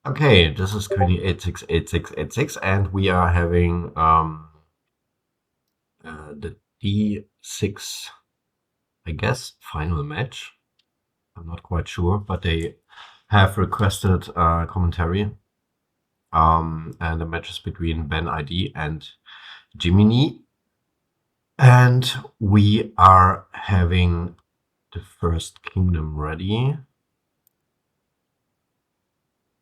Okay, this is currently 868686, and we are having the D6, I guess, final match. I'm not quite sure, but they have requested commentary. And the match is between BanID and Jiminy. And we are having the first kingdom ready.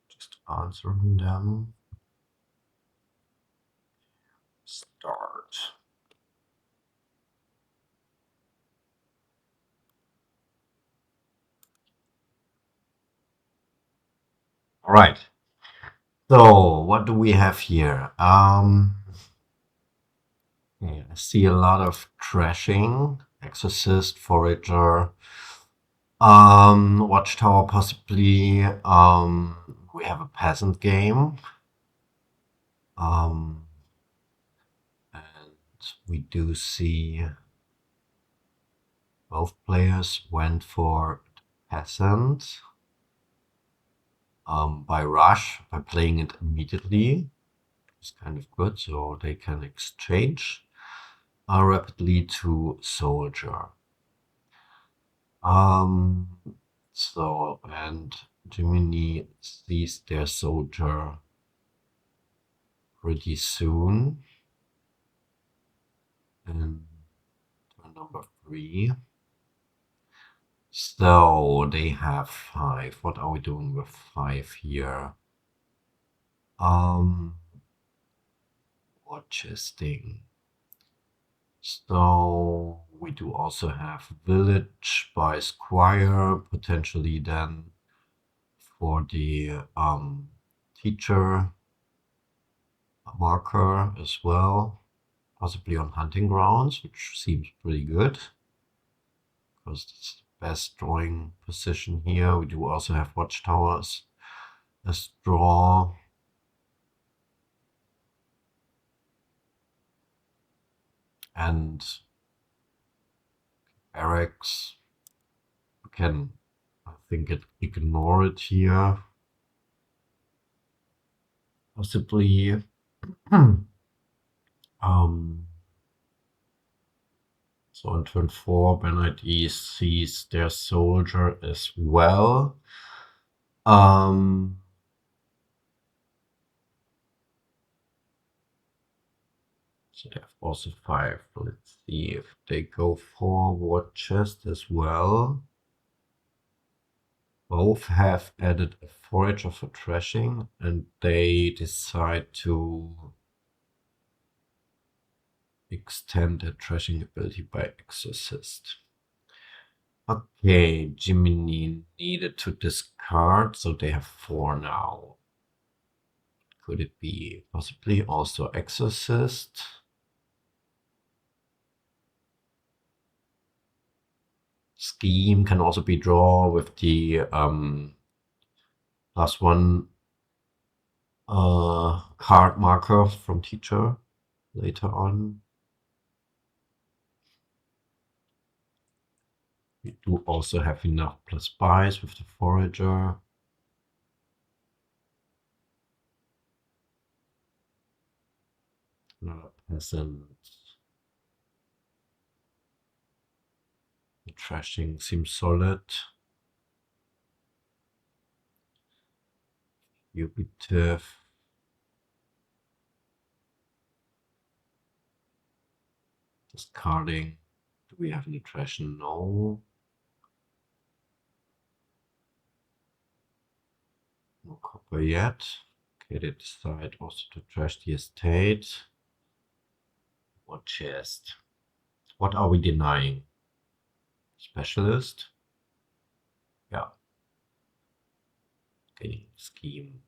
Just answering them. Start. All right. So what do we have here? Yeah, I see a lot of trashing, Exorcist, Forager, Watchtower possibly. We have a peasant game. Um, and we do see both players went for peasant by rush, by playing it immediately. It's kind of good, so they can exchange rapidly to soldier. Um, and Jiminy sees their soldier pretty soon. And turn number 3. So they have 5. What are we doing with 5 here? War chesting. So we do also have village by squire, potentially then for the teacher marker as well, possibly on hunting grounds, which seems pretty good because it's the best drawing position here. We do also have watchtowers as draw. And barracks. We can, I think, ignore it here. Possibly. um, So on turn 4, BanID sees their soldier as well. So they have also 5. Let's see if they go for war chest as well. Both have added a forager for trashing, and they decide to extend their trashing ability by exorcist. Okay, Jiminy needed to discard, so they have 4 now. Could it be possibly also exorcist? Scheme can also be draw with the +1 card marker from teacher later on. We do also have enough plus buys with the forager. Another peasant. The trashing seems solid. Fugitive. Discarding. Do we have any trash? No. No copper yet. Okay, they decide also to trash the estate. What chest? What are we denying? Specialist? Yeah. Okay, scheme.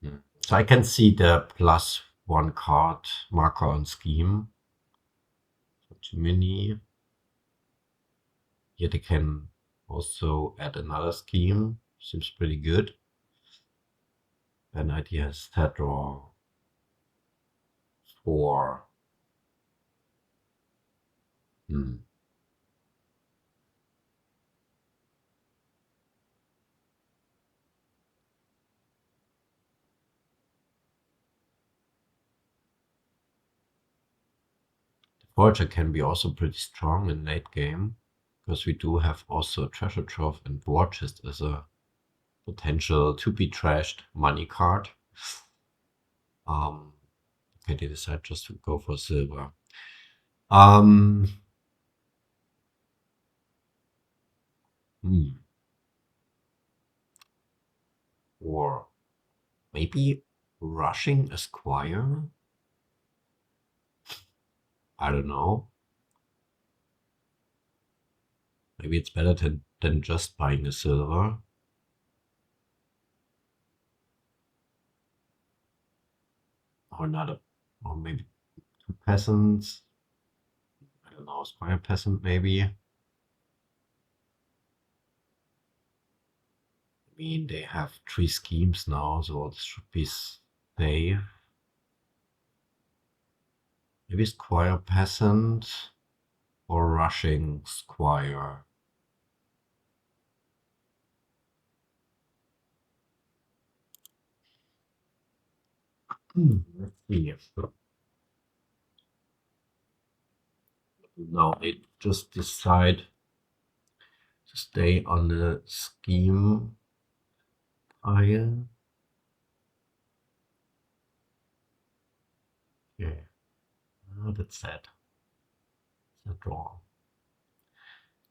So I can see the +1 card marker on scheme. So Jiminy. Here they can also add another scheme. Seems pretty good. An idea has that draw 4. Voyager can be also pretty strong in late game, because we do have also Treasure Trove and War Chest as a potential to be trashed money card. Okay, they decide just to go for silver. Or maybe rushing a squire? I don't know. Maybe it's better than just buying a silver. Or not a, or maybe two peasants. I don't know, squire peasant maybe. I mean, they have 3 schemes now, so this should be safe. Maybe squire peasant or rushing squire. Let's see. Now they just decide to stay on the scheme pile. Yeah, that's sad. That's wrong.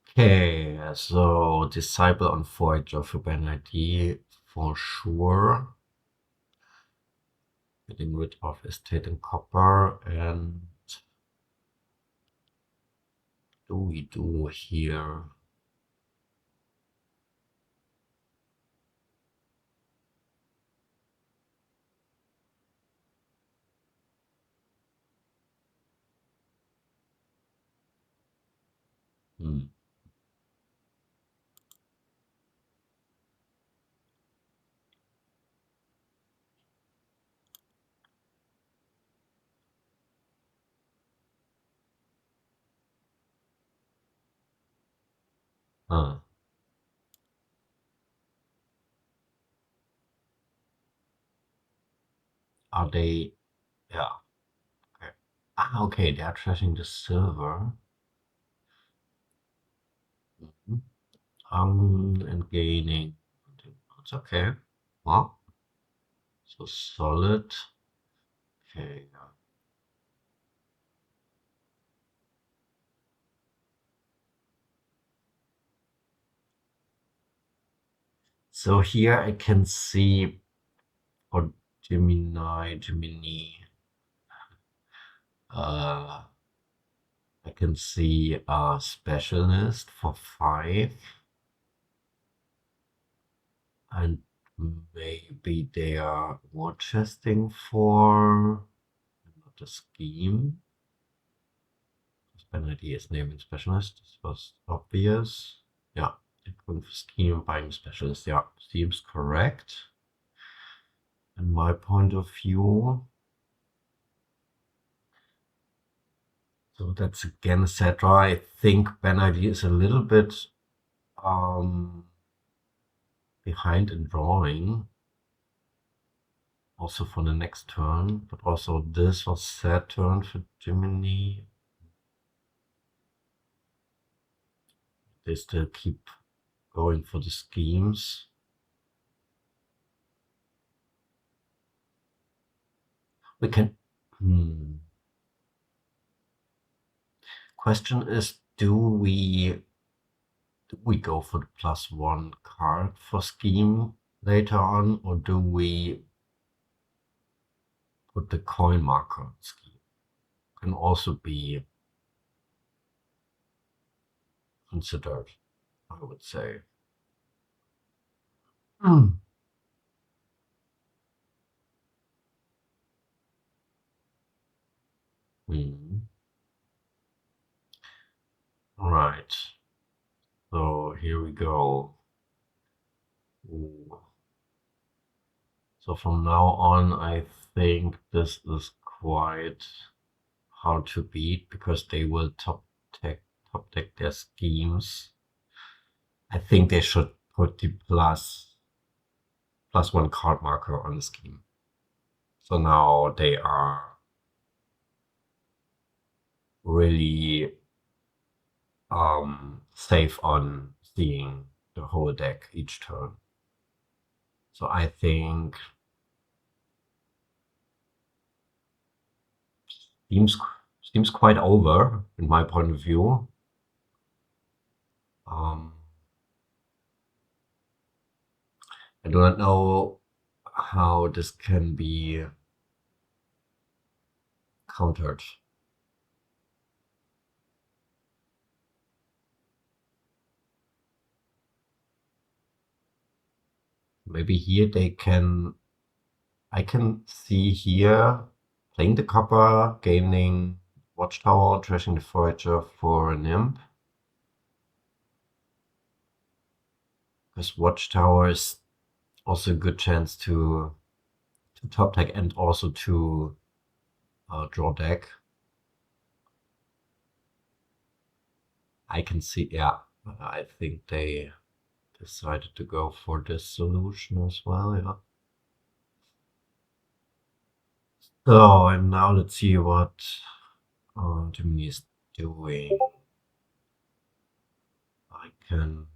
Okay, so disciple on Voyager for BanID for sure. Getting rid of estate and copper, and do we do here? Huh. Are they? Yeah. Okay. Okay. They are trashing the silver. And gaining. It's okay. Well, so solid. Okay. So here I can see for Jiminy, I can see a specialist for 5, and maybe they are war chesting for not a scheme. BanID is naming specialist. This was obvious. Yeah, going for scheme, buying specialist. Yeah, seems correct. In my point of view. So that's again, etc. I think BanID is a little bit behind in drawing. Also for the next turn, but also this was sad turn for Jiminy. They still keep going for the schemes. We can. Question is, do we go for the +1 card for scheme later on, or do we put the coin marker on scheme? Can also be considered, I would say. Right. So here we go. Ooh. So from now on, I think this is quite hard to beat, because they will top deck their schemes. I think they should put the +1 card marker on the scheme. So now they are really safe on seeing the whole deck each turn. So I think seems seems quite over in my point of view. Um, I do not know how this can be countered. Maybe here I can see here playing the copper, gaining Watchtower, trashing the Forager for an imp. Because Watchtower is also a good chance to top deck and also to draw deck. I can see, yeah, I think they decided to go for this solution as well, yeah. So, and now let's see what Jiminy is doing. I can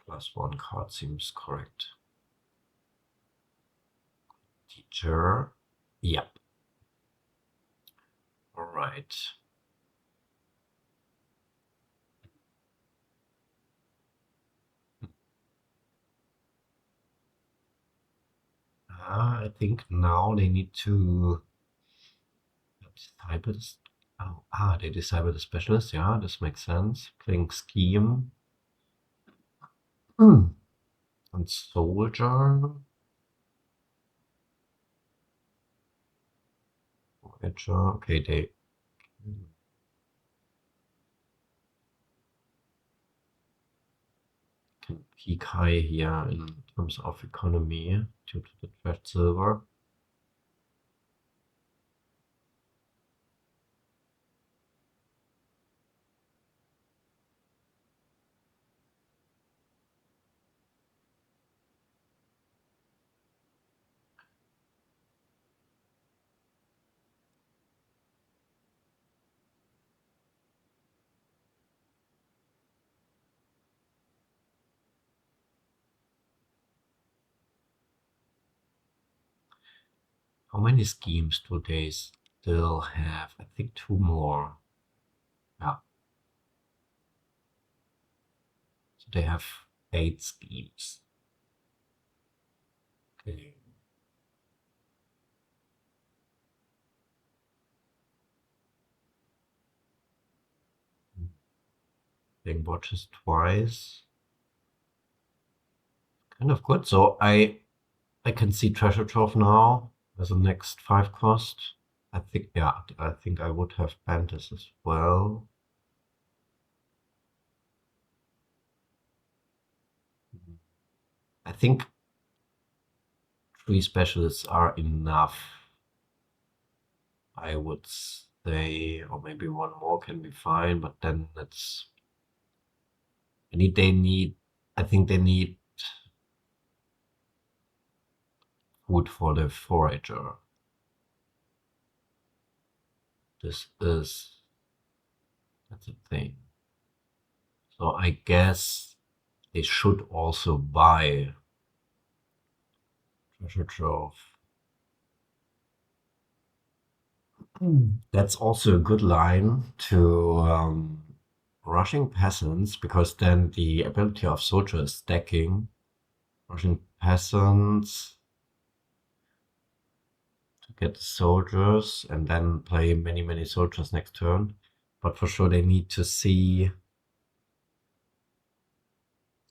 +1 card seems correct. Teacher, yep. All right. I think now they need to disciple this. Oh, they disciple the specialist. Yeah, this makes sense. Playing scheme. And soldier. Voyager. Okay, they can peak high here in terms of economy due to the trashed silver. How many schemes do they still have? I think 2 more. Yeah. So they have 8 schemes. Okay. Playing watches twice. Kind of good. So I can see Treasure Trove now as a next 5 cost. I think, yeah, I think I would have banned this as well. I think 3 specialists are enough. I would say, or maybe 1 more can be fine, but then it's. I think they need food for the forager. That's a thing. So I guess they should also buy Treasure Trove. That's also a good line to rushing peasants, because then the ability of soldier is stacking. Rushing peasants to get the soldiers and then play many soldiers next turn. But for sure they need to see.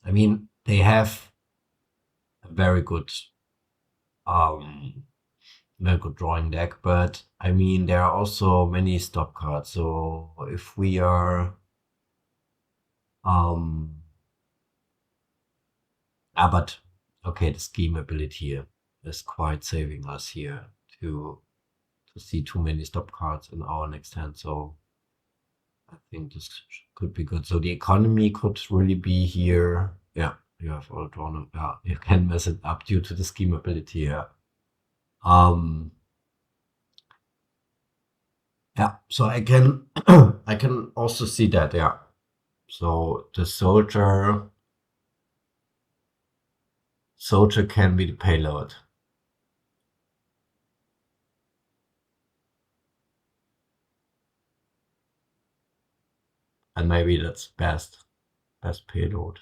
I mean, they have a um very good drawing deck, but I mean there are also many stop cards. So if we are but okay, the scheme ability is quite saving us here to see too many stop cards in our next hand. So I think this could be good. So the economy could really be here. Yeah, you have all drawn. Yeah, you can mess it up due to the scheme ability here. Yeah, so I can I can also see that, yeah. So the soldier can be the payload. And maybe that's best payload.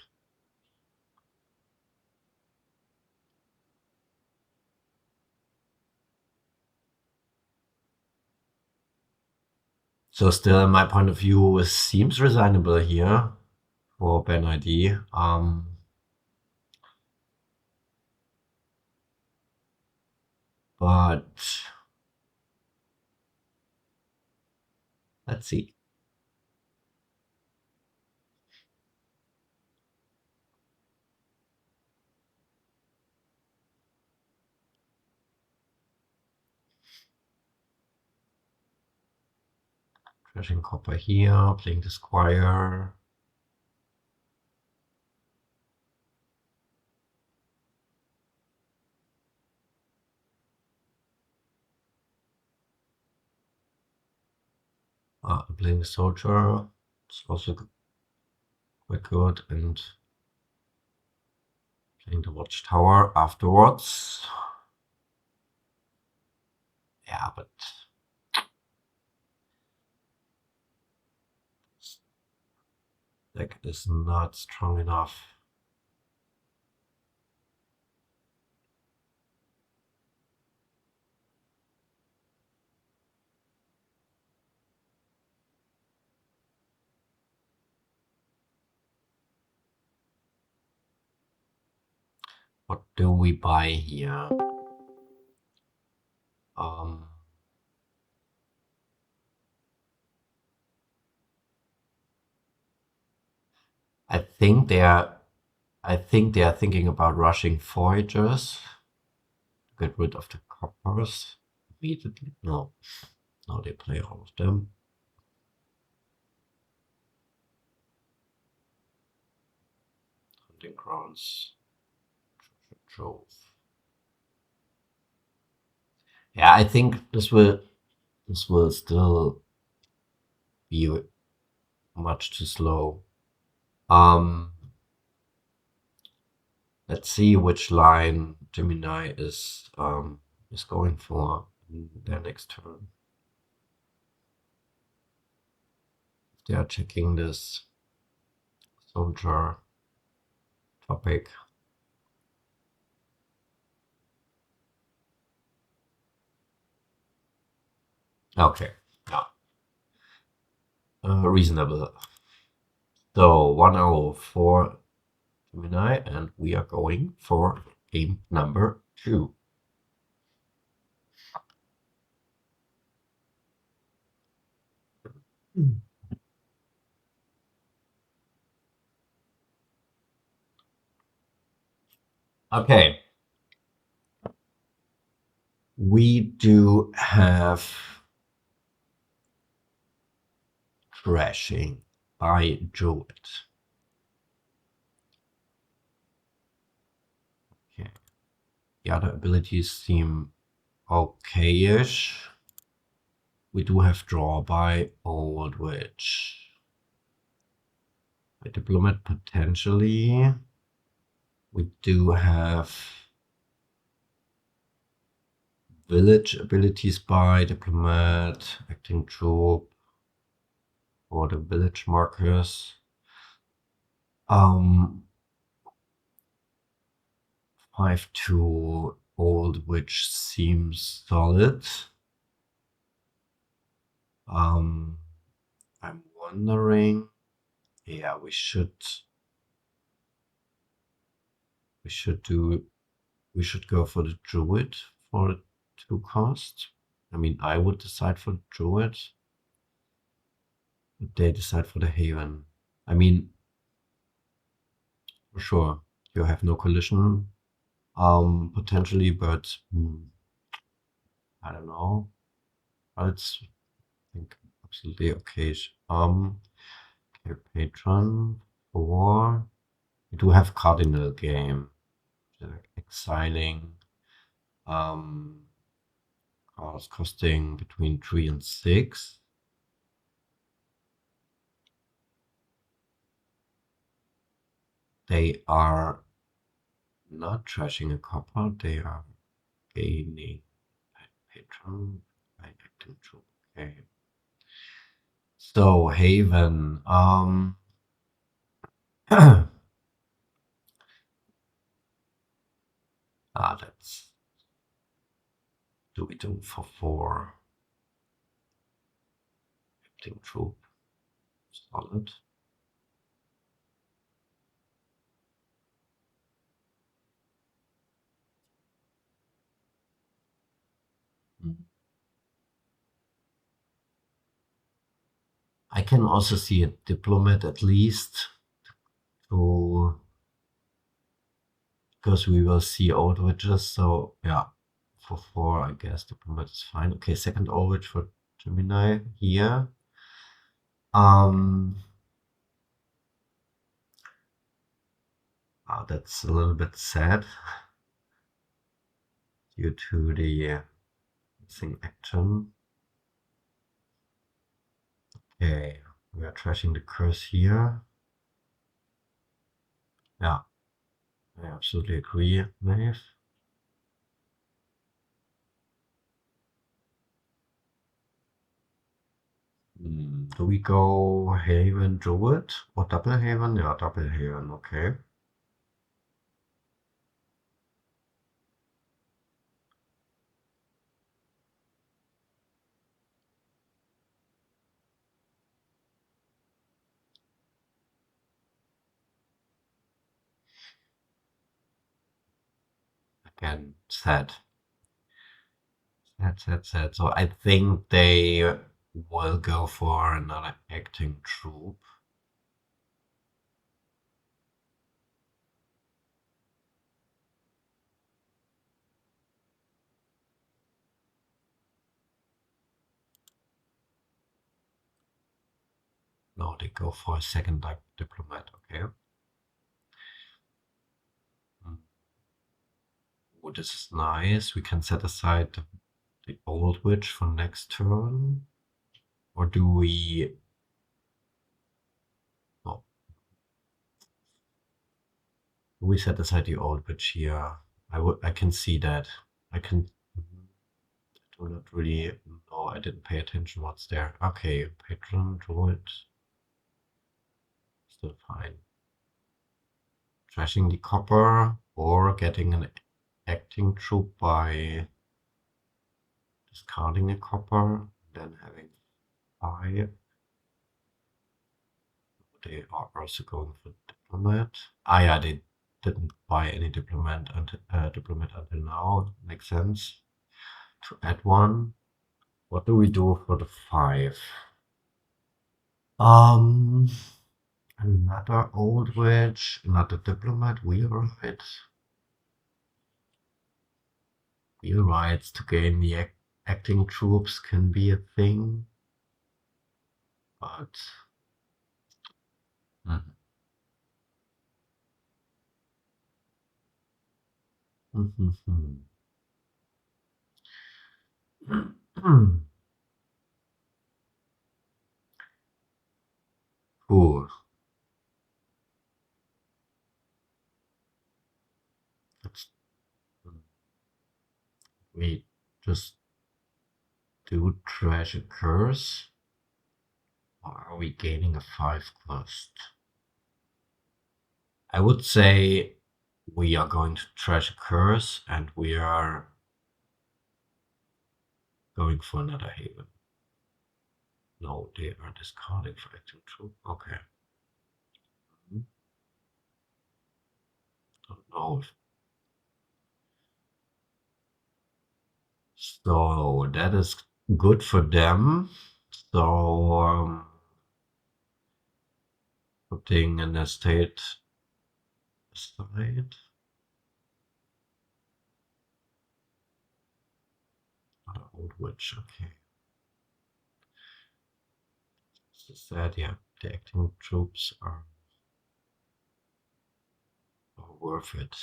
So still, in my point of view, it seems reasonable here for BanID. But let's see. Trashing copper here, playing the squire. Playing the soldier. It's also quite good. And playing the watchtower afterwards. Yeah, but deck is not strong enough. What do we buy here? I think they are. I think they are thinking about rushing foragers to get rid of the coppers immediately. No, no, they play all of them. Hunting grounds, trove. Yeah, I think this will still be much too slow. Let's see which line Jiminy is going for in their next turn. They are checking this soldier topic. Okay, yeah, reasonable. So 1-0 for Gemini, and we are going for game number 2. Okay. We do have crashing by Druid. Okay. The other abilities seem okay-ish. We do have draw by Old Witch. By Diplomat potentially. We do have village abilities by Diplomat, Acting Troop, or the village markers. 5-2 Old Witch seems solid. I'm wondering. Yeah, we should go for the Druid for 2 cost. I mean, I would decide for the Druid, but they decide for the Haven. I mean, for sure, you have no collision, potentially, but I don't know. It's, I think, absolutely okay. Okay, Patron 4. We do have Cardinal game, exiling, cards costing between 3 and 6. They are not trashing a copper, they are gaining patron by acting troop. Okay. So Haven, that's do we do for 4 acting troop. Solid. I can also see a diplomat at least to because we will see old witches. So yeah, for 4, I guess diplomat is fine. Okay, second old witch for Gemini here. That's a little bit sad due to the missing action. Okay, we are trashing the curse here. Yeah, I absolutely agree, Maeve. Do we go Haven Druid or double Haven? Yeah, double Haven, okay. Again, sad. Sad. So I think they will go for another acting troop. No, they go for a second like diplomat, okay. Oh, this is nice. We can set aside the old witch for next turn. Or do we... No. Do we set aside the old witch here? I can see that. I can... I do not really... No, I didn't pay attention what's there. Okay, patron, druid. Still fine. Trashing the copper or getting an acting troop by discarding a copper, then having 5. They are also going for diplomat. Yeah, they didn't buy any diplomat until now. Makes sense to add one. What do we do for the 5? Another old witch, another diplomat, wheelwright. Wheelwrights to gain the acting troops can be a thing, but cool. Let's we just do trash a curse, or are we gaining a 5 cost? I would say we are going to trash a curse and we are going for another haven. No, they are discarding for acting troop. Okay. Don't know. So that is good for them. So putting an estate aside. Old witch, okay. As I said, yeah, the acting troops are worth it.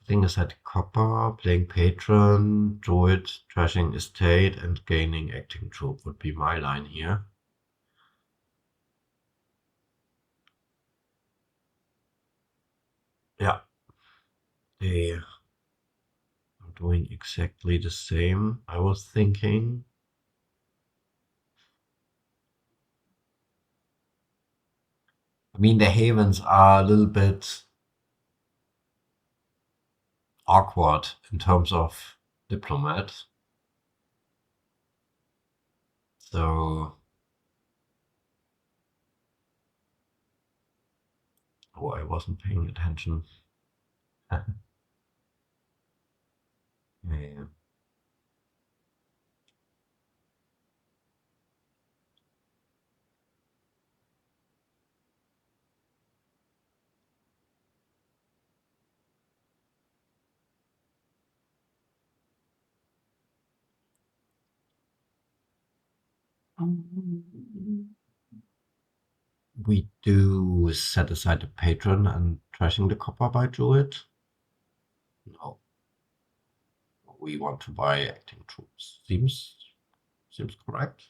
Thing is that copper, playing patron, druid, trashing estate, and gaining acting troop would be my line here. they are doing exactly the same. I was thinking. I mean, the havens are a little bit awkward in terms of diplomat. So, oh, I wasn't paying attention. Yeah. We do set aside the patron and trashing the copper by Druid. No, we want to buy acting troops. Seems correct.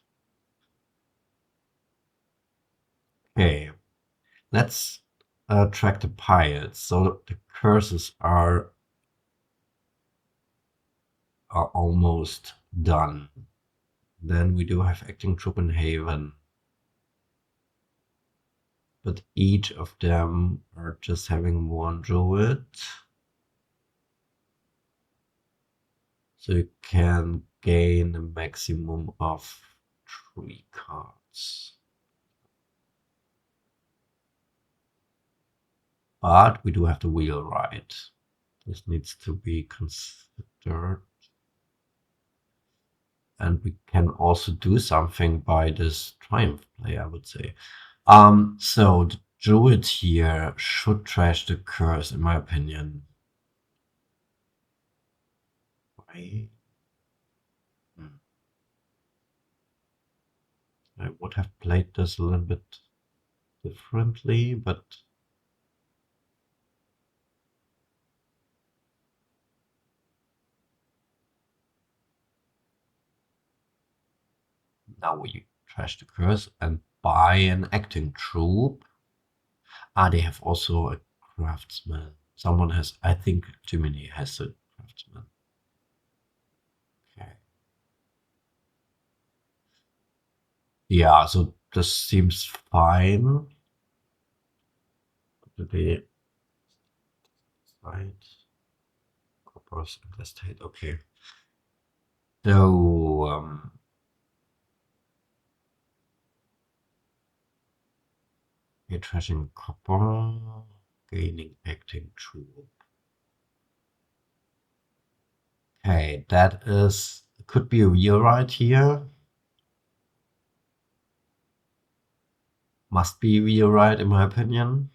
Okay, let's track the piles. So the curses are almost done. Then we do have acting troop in Haven, but each of them are just having one druid. So you can gain a maximum of 3 cards. But we do have the wheel right. This needs to be considered. And we can also do something by this triumph play, I would say. So the druid here should trash the curse, in my opinion. Why? I would have played this a little bit differently, but now we trash the curse and buy an acting troop. Ah, they have also a craftsman. Someone has, I think Jiminy has a craftsman. Okay. Yeah, so this seems fine. Do they fight coppers in the state? Okay. So, we're trashing copper, gaining acting troop. Okay, that is could be a rewrite here. Must be rewrite in my opinion.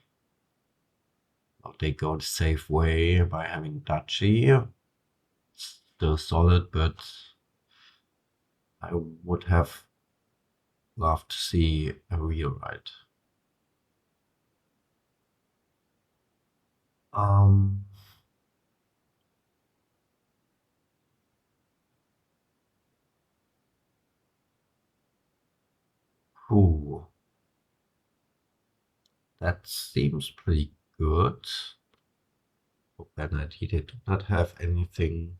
Oh, they go the safe way by having duchy. Still solid, but I would have loved to see a rewrite. Um, Ooh, that seems pretty good. For BanID, they do not have anything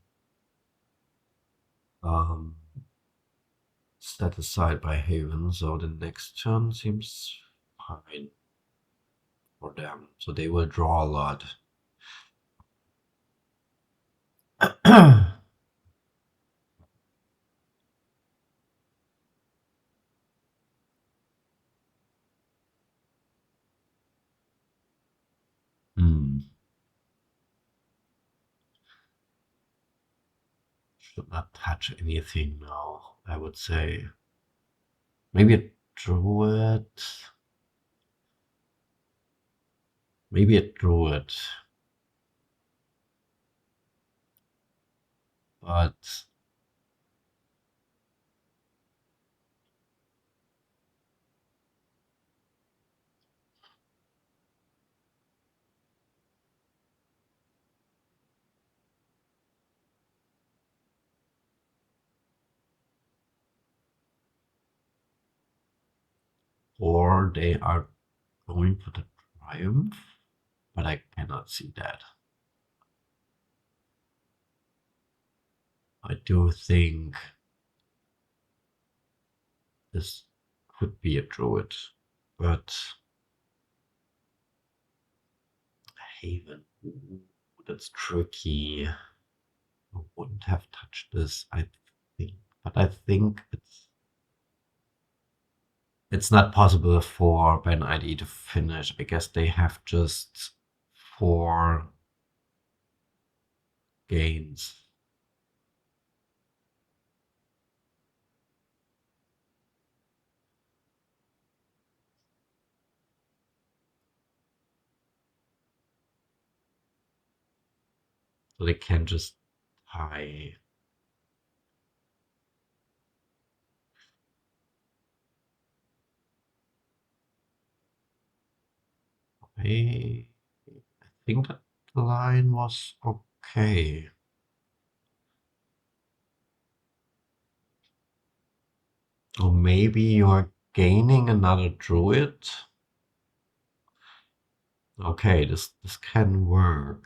um, set aside by Haven, so the next turn seems fine for them. So they will draw a lot. Hmm. Should not touch anything now, I would say. Maybe a druid. Maybe a druid. But or they are going for the triumph, but I cannot see that. I do think this could be a druid, but Haven, ooh, that's tricky. I wouldn't have touched this, I think, but I think it's not possible for BanID to finish. I guess they have just 4 gains. So they can just tie. I think that the line was okay. Or maybe you're gaining another druid. Okay, this can work.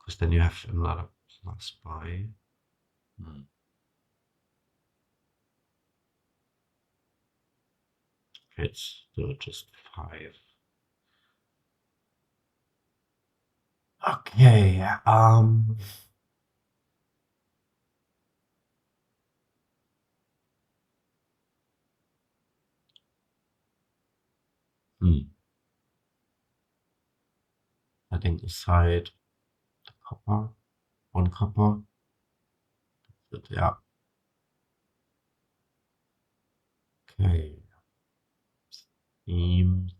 Because then you have another plus by. Hmm. Okay, it's still just 5. Okay, I think aside the copper, 1 copper, but yeah, okay. Seems,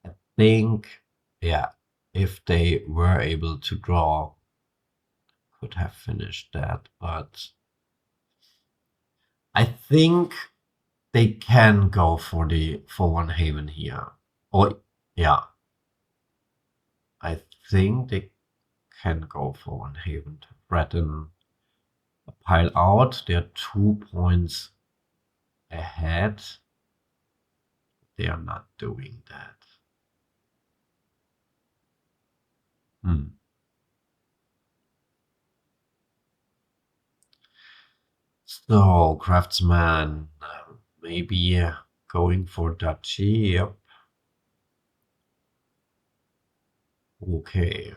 I think, yeah, if they were able to draw, could have finished that, but I think they can go for 1 Haven here. Or yeah, I think they can go for 1 Haven to threaten a pile out. They're 2 points ahead. They are not doing that. So, craftsman, maybe going for duchy. Yep. Okay.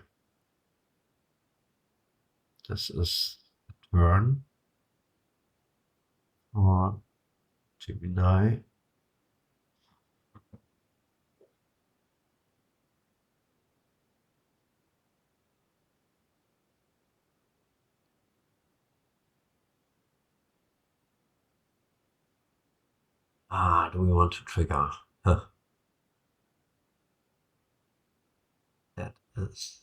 This is a turn for Jiminy. Do we want to trigger? Huh. That is.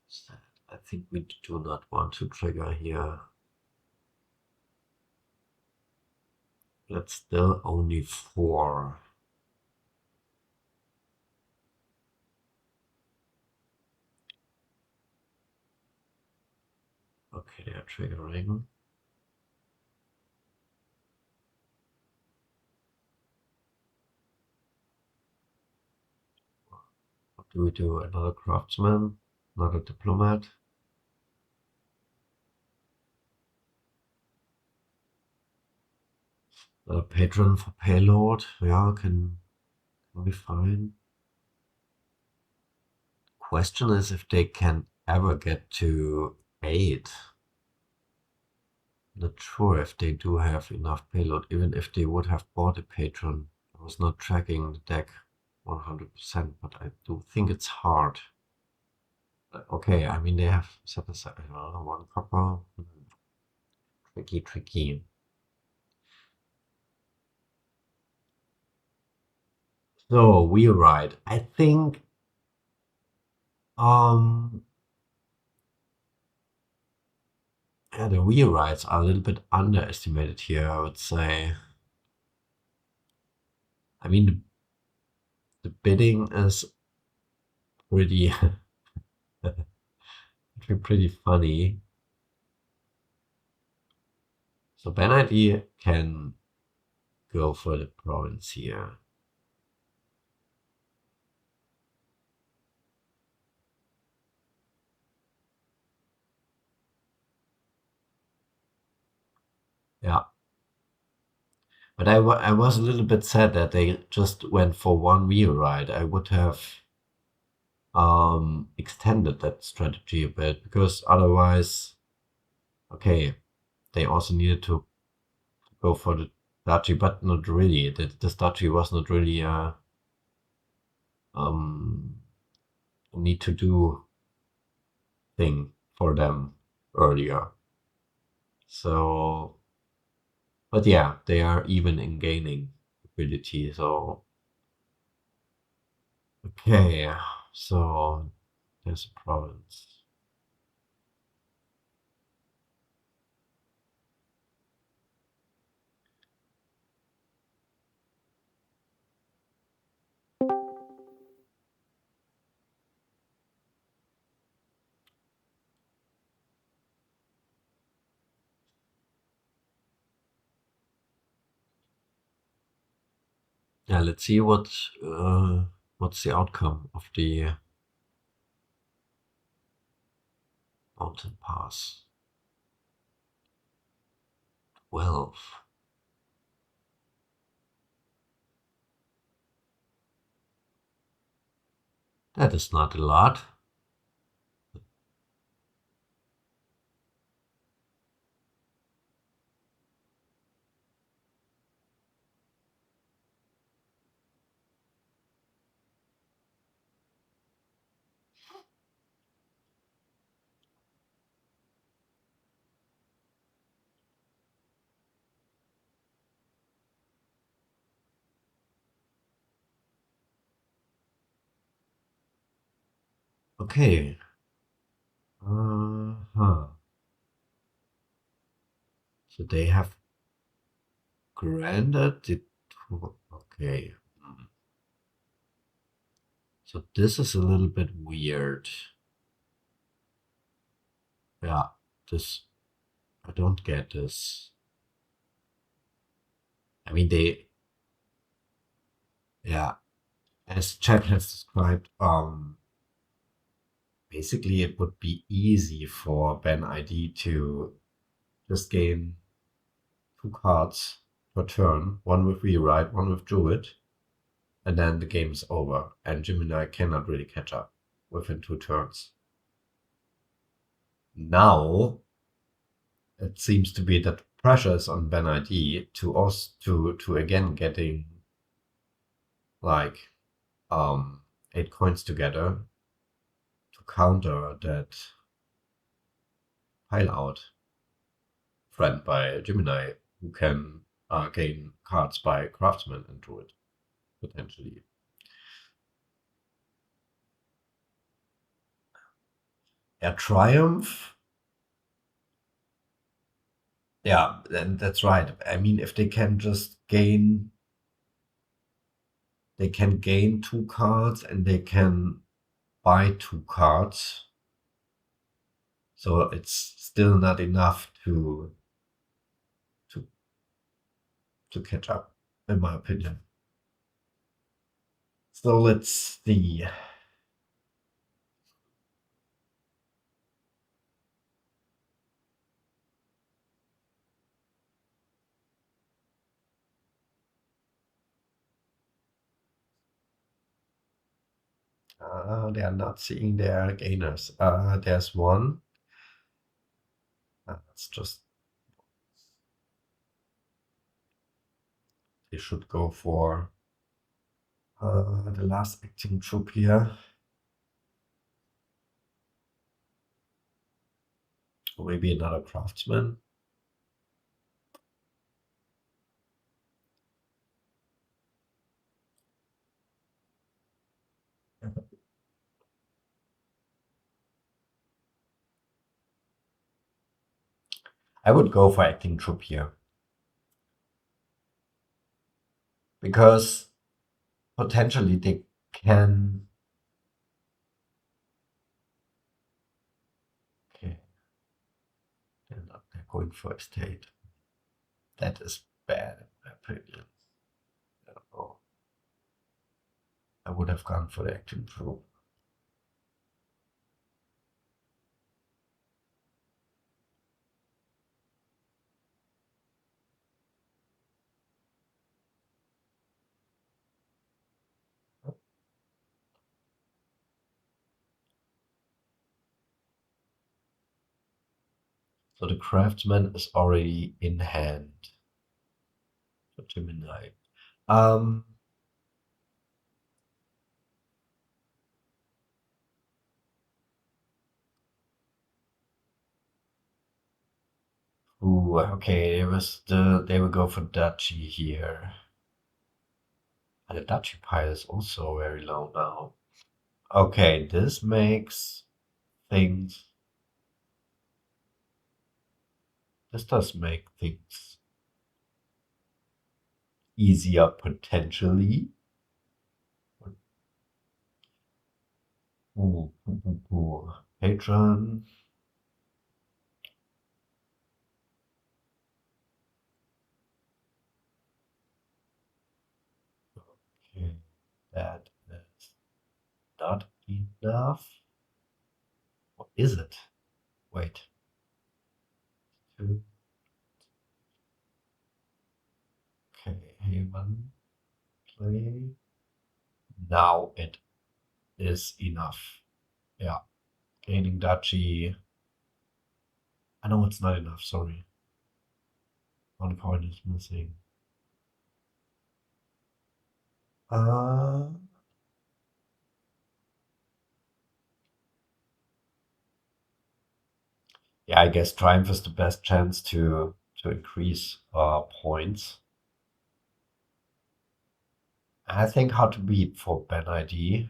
Sad. I think we do not want to trigger here. That's still only 4. Okay, they are triggering. What do we do? Another craftsman? Another diplomat? Another patron for payload? Yeah, can be fine. Question is if they can ever get to 8. Not sure if they do have enough payload, even if they would have bought a patron. I was not tracking the deck 100%, but I do think it's hard. Okay, I mean, they have set aside 1 copper. Tricky, tricky. So, wheelwright. I think um yeah, the wheelwrights are a little bit underestimated here, I would say. I mean, the bidding is pretty pretty funny. So BanID can go for the province here. Yeah. But I was a little bit sad that they just went for one rewrite. I would have extended that strategy a bit, because otherwise, okay, they also needed to go for the duchy, but not really. This duchy was not really a need to do thing for them earlier. So, but yeah, they are even in gaining ability. So, okay, so there's a province. Yeah, let's see what's the outcome of the mountain pass. 12. That is not a lot. Okay. Uh-huh. So they have granted it. Okay. So this is a little bit weird. Yeah, this, I don't get this. I mean, yeah, as chat has described, basically it would be easy for BanID to just gain 2 cards per turn, one with rewrite, one with druid, and then the game is over, and Jiminy cannot really catch up within 2 turns. Now it seems to be that pressure is on BanID to us to again getting like 8 coins together to counter that pile out friend by Gemini, who can gain cards by craftsman and druid potentially. Yeah, triumph. Yeah, and that's right. I mean, if they can just gain, they can gain 2 cards and they can buy 2 cards. So it's still not enough to to catch up, in my opinion. So let's see. They are not seeing their gainers. There's one. It's just they should go for the last acting troop here. Or maybe another craftsman. I would go for acting troop here. Because potentially they can. Okay. They're not, they're going for estate. That is bad, in my opinion. I would have gone for the acting troop. So the craftsman is already in hand for Jiminy. Um, ooh, okay, they will go for duchy here. And the duchy pile is also very low now. Okay, this makes things. This does make things easier potentially. Ooh, ooh, ooh, ooh. Patron. Okay, that is not enough. What is it? Wait. Two. Okay, Haven. Play. Now it is enough. Yeah. Gaining duchy. I know it's not enough, sorry. One coin is missing. Uh, yeah, I guess Triumph is the best chance to increase points. I think how to beat for BanID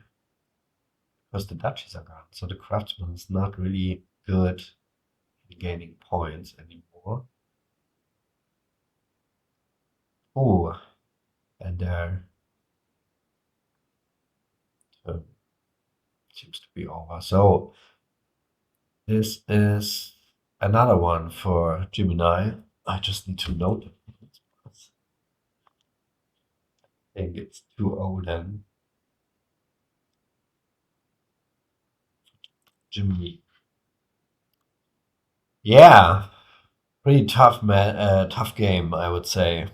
because the duchies are gone, so the craftsman is not really good in gaining points anymore. Oh, and their turn seems to be over. So this is another one for Jiminy. I just need to note it. I think it's 2-0 then. Jiminy. Yeah, pretty tough man, tough game, I would say.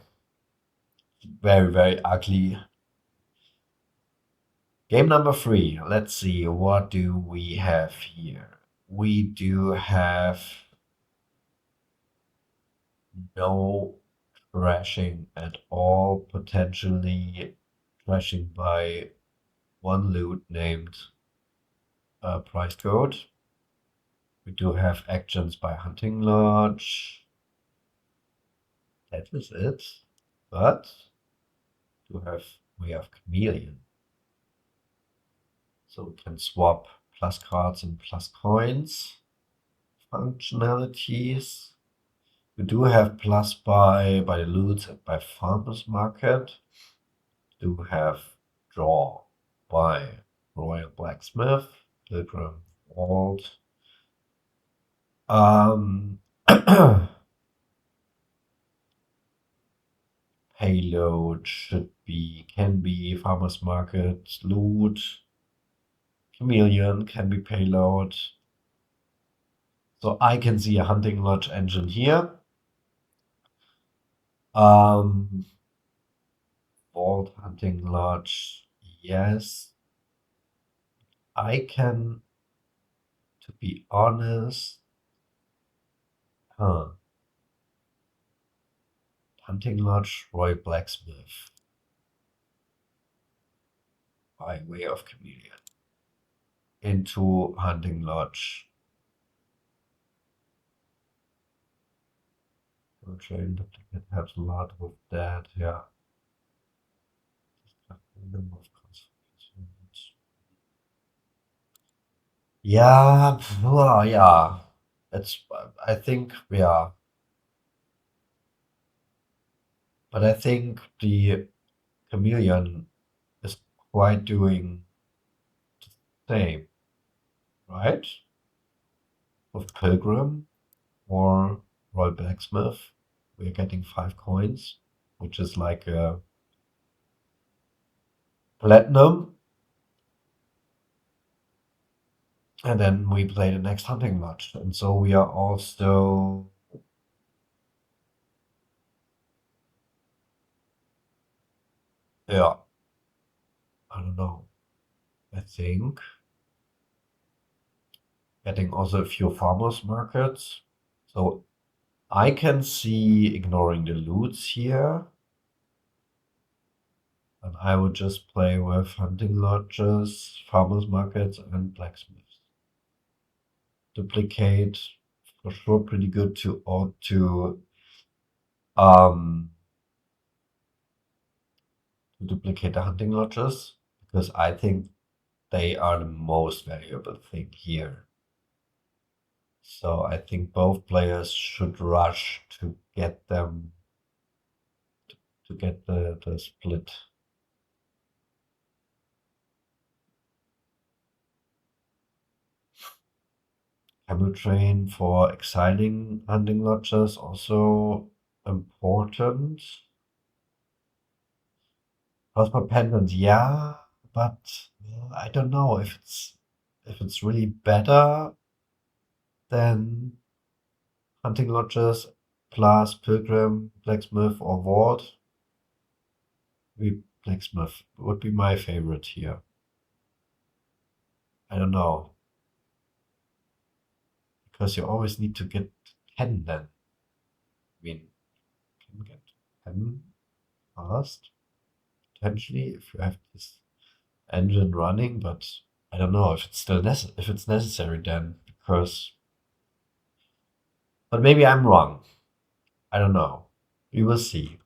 Very, very ugly. Game number 3. Let's see, what do we have here? We do have no crashing at all, potentially crashing by one loot named Price Code. We do have actions by Hunting Lodge. That is it. But we have Chameleon. So we can swap plus cards and plus coins functionalities. We do have plus by the loot and by farmers market. We do have draw by Royal Blacksmith, Pilgrim Vault. Payload can be farmers market, loot, chameleon can be payload. So I can see a hunting lodge engine here. Vault hunting lodge, yes. I can, to be honest, hunting lodge, Roy Blacksmith, by way of chameleon, into hunting lodge. Train duplicate helps a lot with that, yeah. Yeah, well, yeah. It's, I think, yeah. But I think the chameleon is quite doing the same, right? With Pilgrim or Royal Blacksmith, we're getting 5 coins, which is like a platinum. And then we play the next hunting lodge. And so we are also, yeah, I don't know. I think getting also a few farmers markets. So I can see ignoring the loots here. And I would just play with hunting lodges, farmers markets, and blacksmiths. Duplicate for sure pretty good um to duplicate the hunting lodges because I think they are the most valuable thing here. So I think both players should rush to get them to get the split. Camel train for exciting hunting lodges also important. Crossbow pendant, yeah, but I don't know if it's really better than hunting lodges plus pilgrim, blacksmith, or ward. Maybe blacksmith would be my favorite here. I don't know because you always need to get 10 then. I mean, can get 10 fast potentially if you have this engine running, but I don't know if it's still if it's necessary then because. But maybe I'm wrong. I don't know. We will see.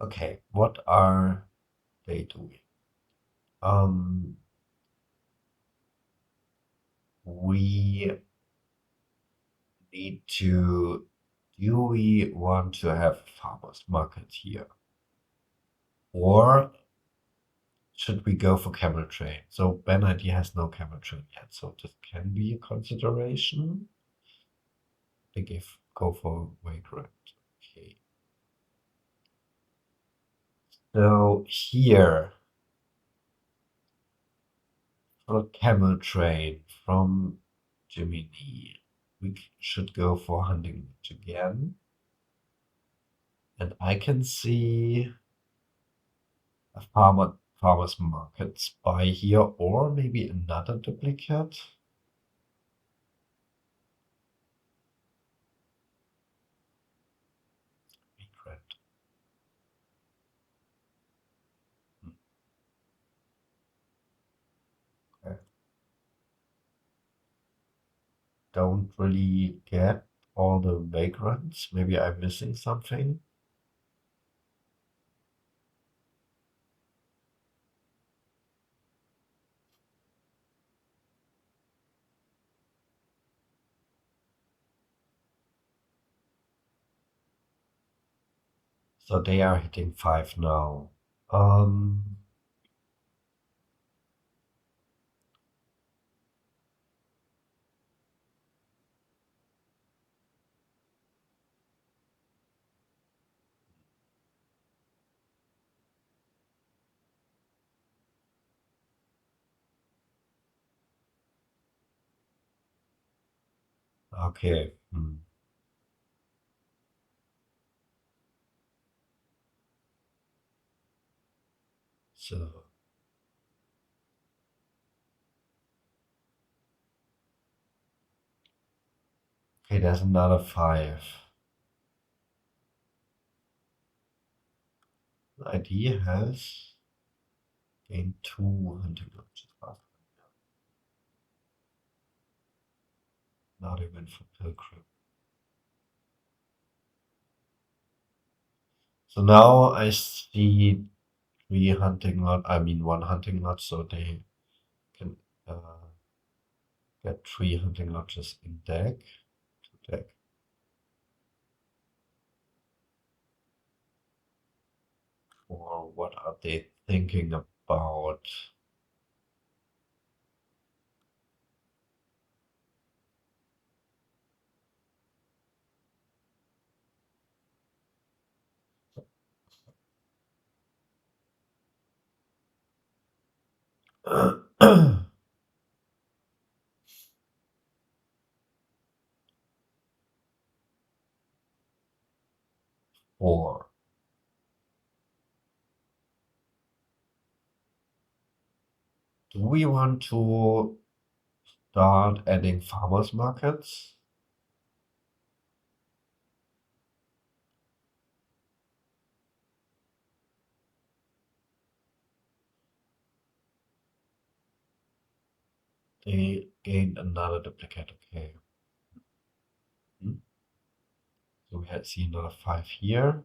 Okay, what are they doing? Um, we need to. Do we want to have farmers market here, or should we go for camel train? So BanID has no camel train yet, so this can be a consideration. I think if go for vagrant. Okay. So here for camel train from Jiminy, we should go for hunting Lodge again. And I can see a farmer's market by here, or maybe another duplicate. Regret. Okay. Don't really get all the vagrants. Maybe I'm missing something. So they are hitting 5 now. Um, okay. So, okay, there's another 5. ID has gained 2 hunting lodges last. Now they went for pilgrim. So now I see 3 hunting lot. I mean 1 hunting lot, so they can get 3 hunting lodges in deck. To deck. Or what are they thinking about? Or do we want to start adding farmers markets? They gained another duplicate. Okay. Hmm. So we had seen another 5 here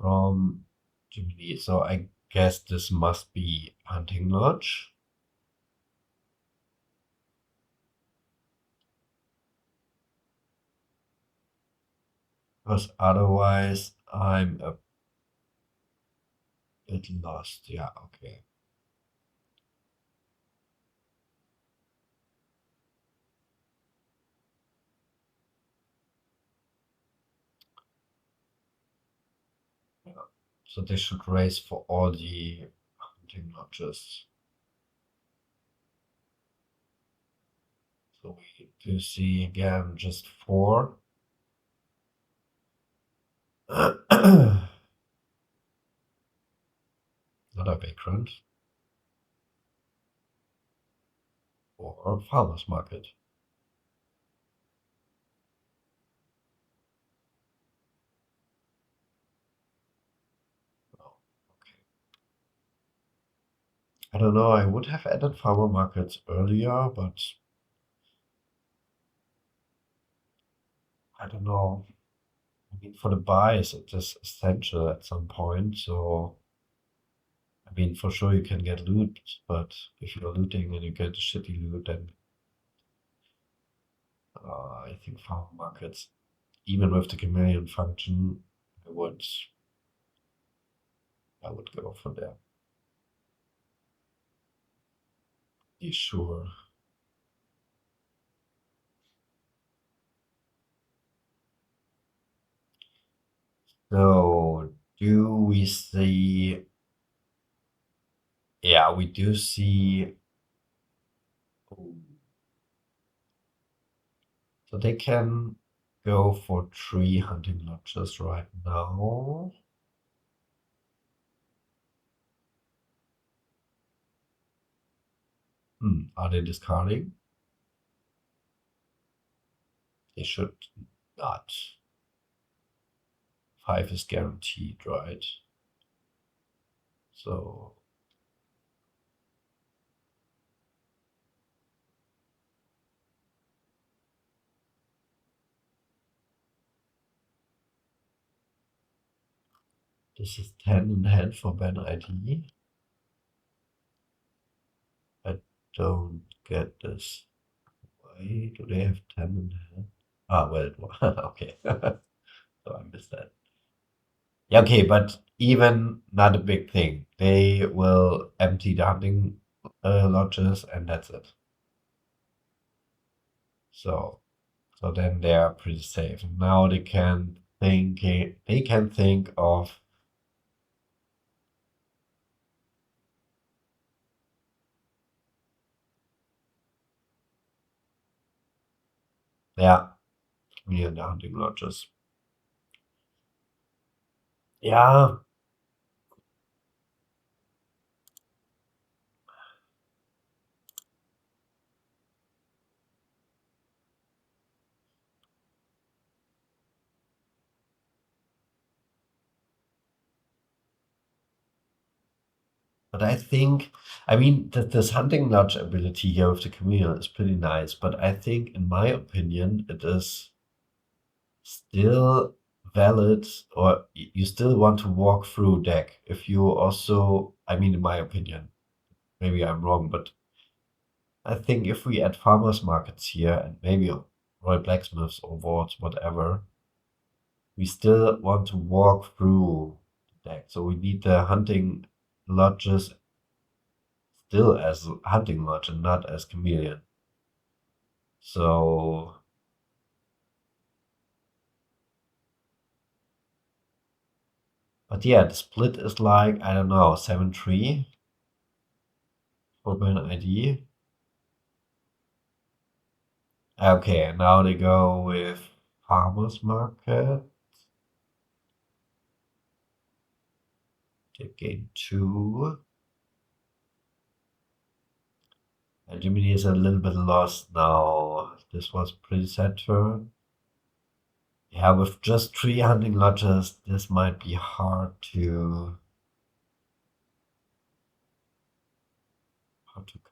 from Jiminy. So I guess this must be hunting lodge. Because otherwise I'm a bit lost. Yeah, okay. Yeah. So they should raise for all the hunting lodges. So we do see again just 4. Another vagrant or farmers market. Oh, okay. I don't know. I would have added farmer markets earlier, but I don't know. I mean, for the buys, it is essential at some point. So, I mean, for sure you can get loot, but if you're looting and you get shitty loot, then I think farm markets, even with the chameleon function, I would I would go for that. Be sure. So, do we see? Yeah, we do see. So they can go for 3 hunting lodges right now. Are they discarding? They should not. 5 is guaranteed, right? So this is 10 in hand for BanID. I don't get this. Why do they have 10 in hand? Ah, well, okay. So I missed that. Yeah, okay, but even not a big thing. They will empty the hunting lodges and that's it. So so then they are pretty safe. Now they can think of, yeah, me and the hunting lodges. Yeah, but I think, I mean, that this hunting lodge ability here with the chameleon is pretty nice. But I think, in my opinion, it is still valid, or you still want to walk through deck if you also, I mean, in my opinion, maybe I'm wrong, but I think if we add farmers markets here and maybe royal blacksmiths or wards, whatever, we still want to walk through the deck. So we need the hunting lodges still as hunting lodge and not as chameleon. So, but yeah, the split is like, I don't know, 7-3. for BanID. Okay, now they go with farmers market. They gain 2. And Jiminy is a little bit lost now. This was pretty sad turn. Yeah, with just 3 hunting lodges, this might be hard to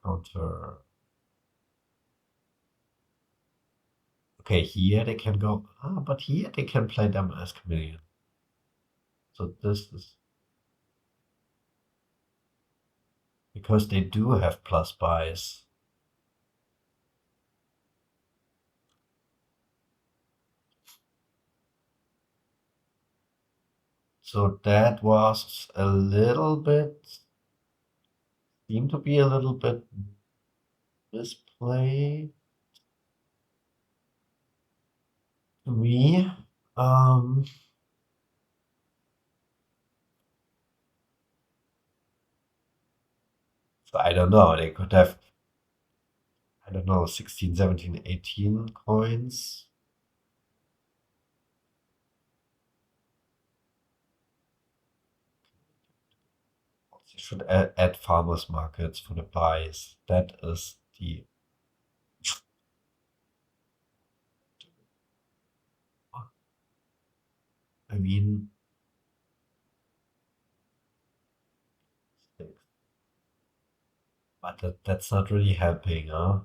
counter. Okay, here they can go. But here they can play them as chameleon. So this is because they do have plus buys. So that was a little bit, seemed to be a little bit misplay to me. So I don't know. They could have, I don't know, 16, 17, 18 coins. They should add farmers markets for the buys. That is the. I mean, 6. But that's not really helping, huh?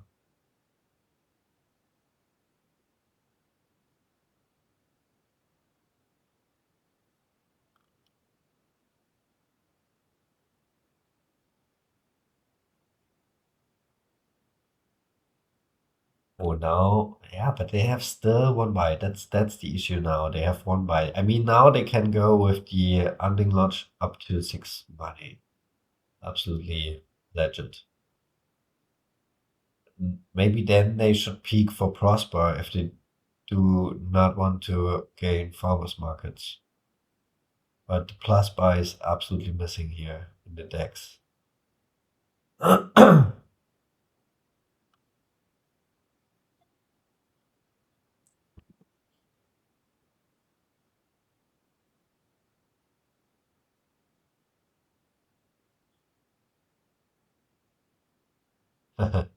Oh, now, yeah, but they have still 1 buy. That's the issue now. They have 1 buy. I mean, now they can go with the hunting lodge up to 6 money. Absolutely legit. Maybe then they should peak for Prosper if they do not want to gain farmers markets. But the plus buy is absolutely missing here in the decks.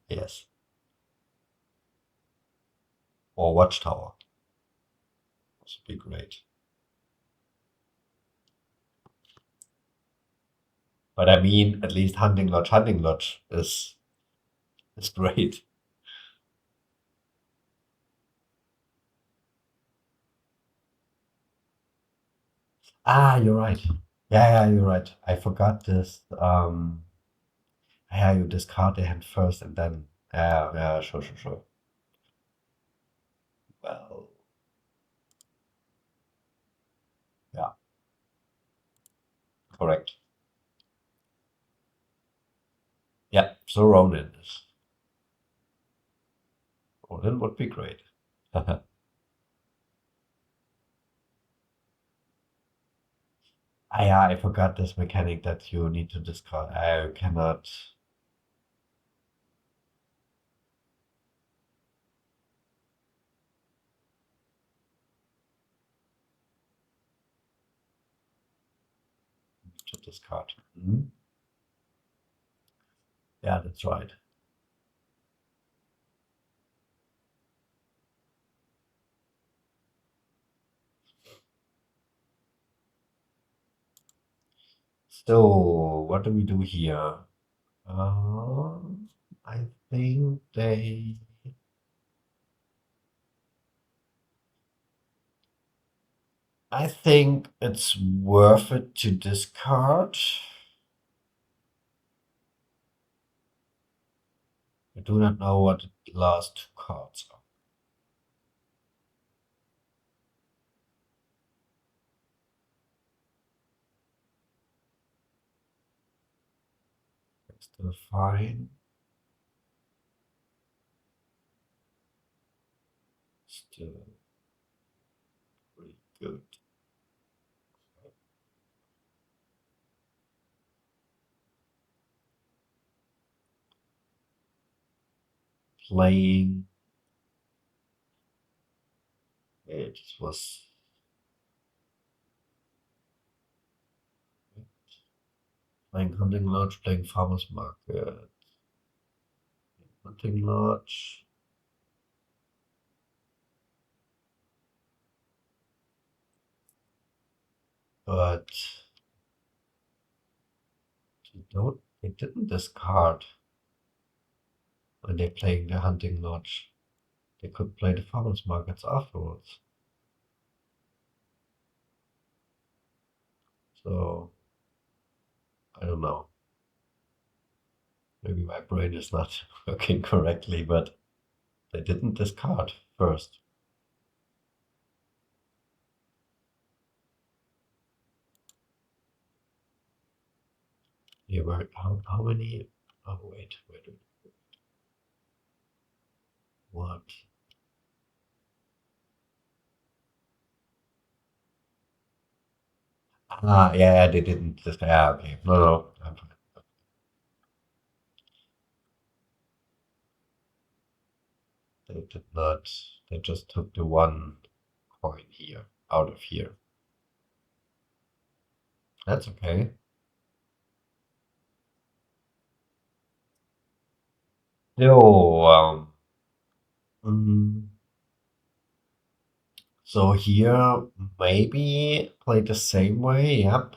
Yes. Or Watchtower. Also be great. But I mean, at least Hunting Lodge is great. You're right. Yeah, you're right. I forgot this. Yeah, you discard the hand first and then. Yeah, sure. Well, yeah, correct. Yeah, so Ronin would be great. Yeah, I forgot this mechanic that you need to discard. I cannot. To discard. Yeah, that's right. So, what do we do here? I think they. I think it's worth it to discard. I do not know what the last 2 cards are. Still fine. Still pretty good. playing. It was playing hunting lodge, playing farmers market, hunting lodge. But they didn't discard when they're playing the hunting lodge. They could play the farmers markets afterwards. So I don't know. Maybe my brain is not working correctly, but they didn't discard first. Here were how many? Oh wait. What? Ah, yeah, they didn't discard. Yeah, okay. No, I'm fine. They did not. They just took the one coin here out of here. That's okay. So, mm, so here maybe play the same way. Yep.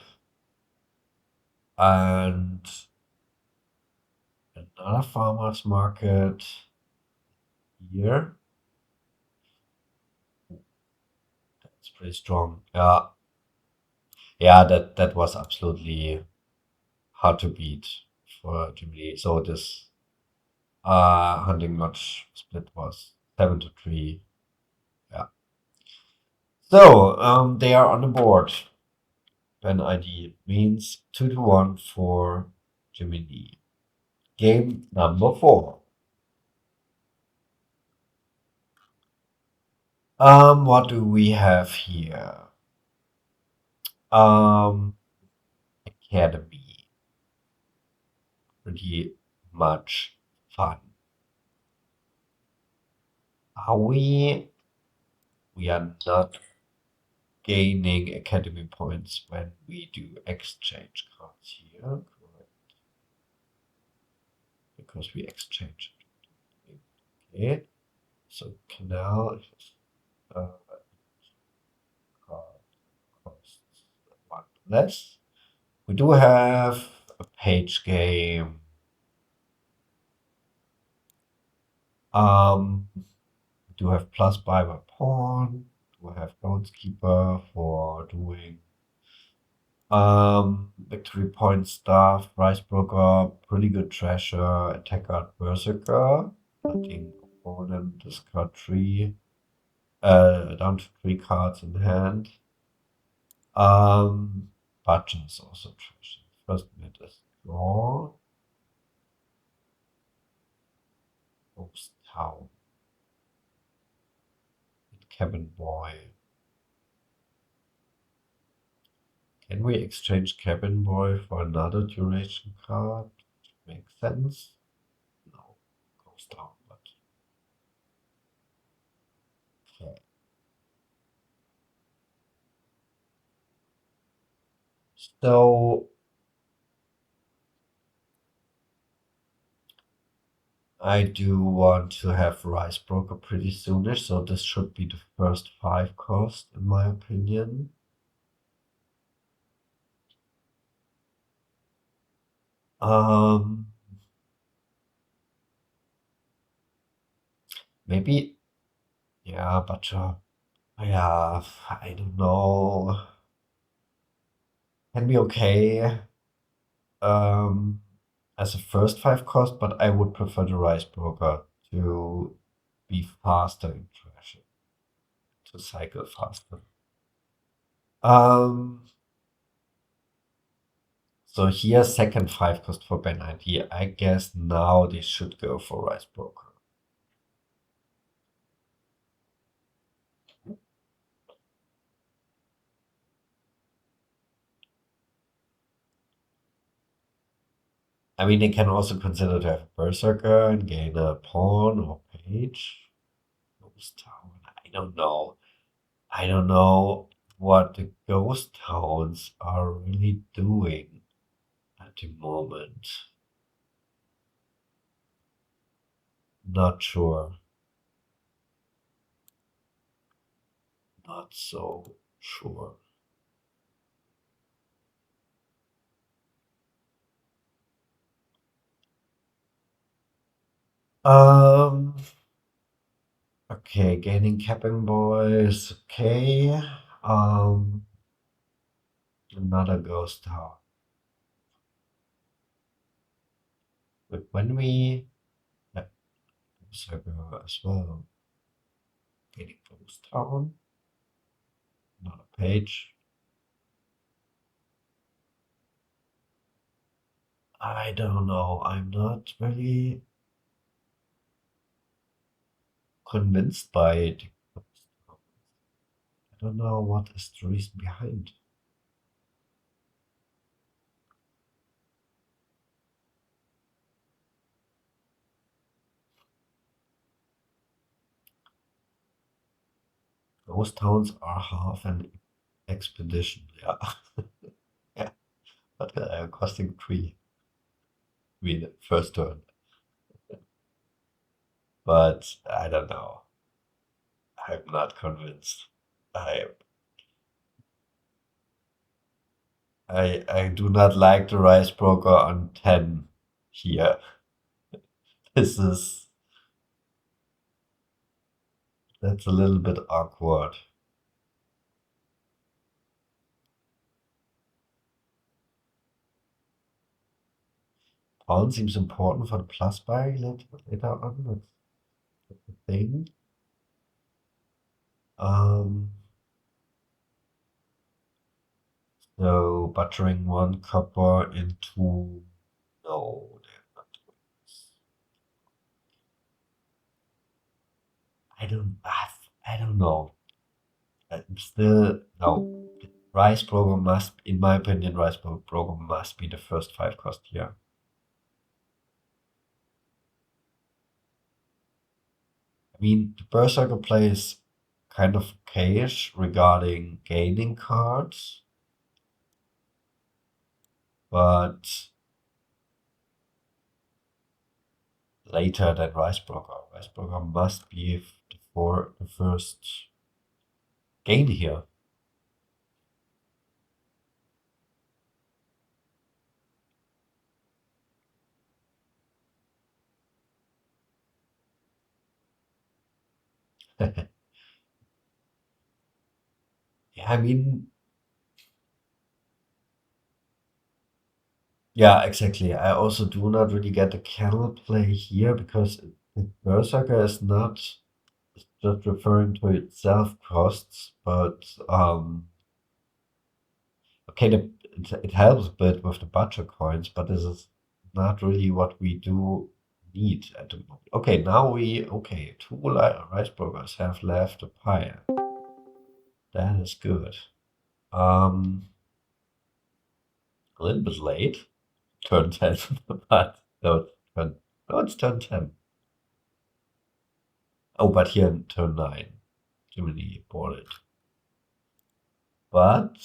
And another farmer's market here. That's pretty strong. Yeah. Yeah, that was absolutely hard to beat for Jiminy. So this hunting lodge split was 7-3. Yeah. So they are on the board. BanID means 2-1 for Jiminy. Game number 4. What do we have here? Academy. Pretty much fun. Are we are not gaining academy points when we do exchange cards here, correct? Because we exchange it. Okay, so canal uh, card costs 1 less. We do have a page game. We do have plus buy by pawn. We have groundskeeper for doing victory point stuff, rice broker, pretty good treasure, attack card berserker, letting opponent discard 3, down to 3 cards in hand. Budget is also treasure. First mid is draw. Ghost Town. Cabin Boy. Can we exchange Cabin Boy for another duration card? Makes sense. No. Ghost Town, but okay. So I do want to have Rice Broker pretty soonish, so this should be the first 5 cost, in my opinion. Um, maybe, yeah, but yeah, I don't know. Can be okay as a first 5 cost, but I would prefer the Rice Broker to be faster in trashing, to cycle faster. Um, So here, second 5 cost for BanID. I guess now they should go for Rice Broker. I mean, they can also consider to have a berserker and gain a pawn or page. Ghost town. I don't know. I don't know what the ghost towns are really doing at the moment. Not sure. Not so sure. Um. Okay, gaining capping boys. Okay. Um. Another ghost town. But when we yeah, berserker as well. Gaining ghost town. Another page. I don't know. I'm not really convinced by it. I don't know what is the reason behind. Ghost towns are half an expedition. Yeah, yeah, but costing three. I mean, first turn. But I don't know. I'm not convinced. I I do not like the rice broker on 10 here. This is that's a little bit awkward. Pawn seems important for the plus buy later on. That's the thing. Um, so buttering one copper into no, they're not doing this. I don't know. Still no. Rice program must, in my opinion, program must be the first 5 cost here. I mean, the Berserker play is kind of okayish regarding gaining cards, but later than Rice Broker. Rice Broker must be for the first gain here. Yeah, I mean, yeah, exactly. I also do not really get the kennel play here because the Berserker is not just referring to itself costs, but okay, it helps a bit with the budget coins, but this is not really what we do need at the moment. Okay, now okay, two rice burgers have left a pile. That is good. Um, a little bit late, turn 10, but no, no, it's turn 10. Oh, but here turn 9. Jiminy bought it. But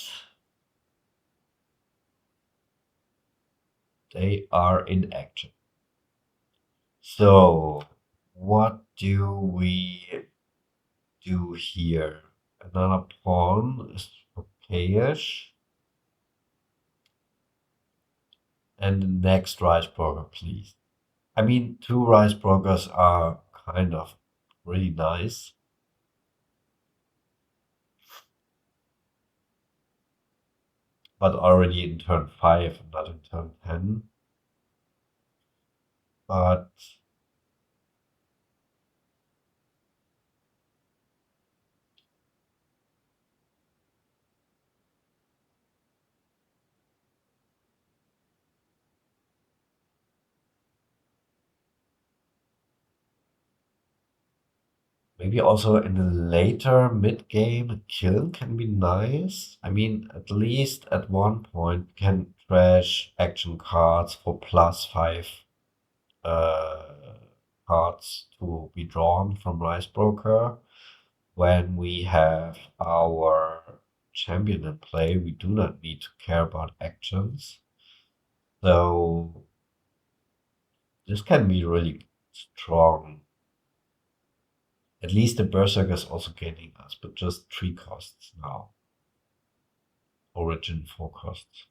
they are in action. So, what do we do here? Another pawn is okayish. And the next rice burger, please. I mean, two rice burgers are kind of really nice, but already in turn 5 and not in turn 10. But Maybe also in the later mid-game, a kill can be nice. I mean, at least at one point can trash action cards for +5 uh, cards to be drawn from Rice Broker. When we have our champion in play, we do not need to care about actions. So this can be really strong. At least the Berserker is also gaining us, but just 3 costs now. Origin 4 costs.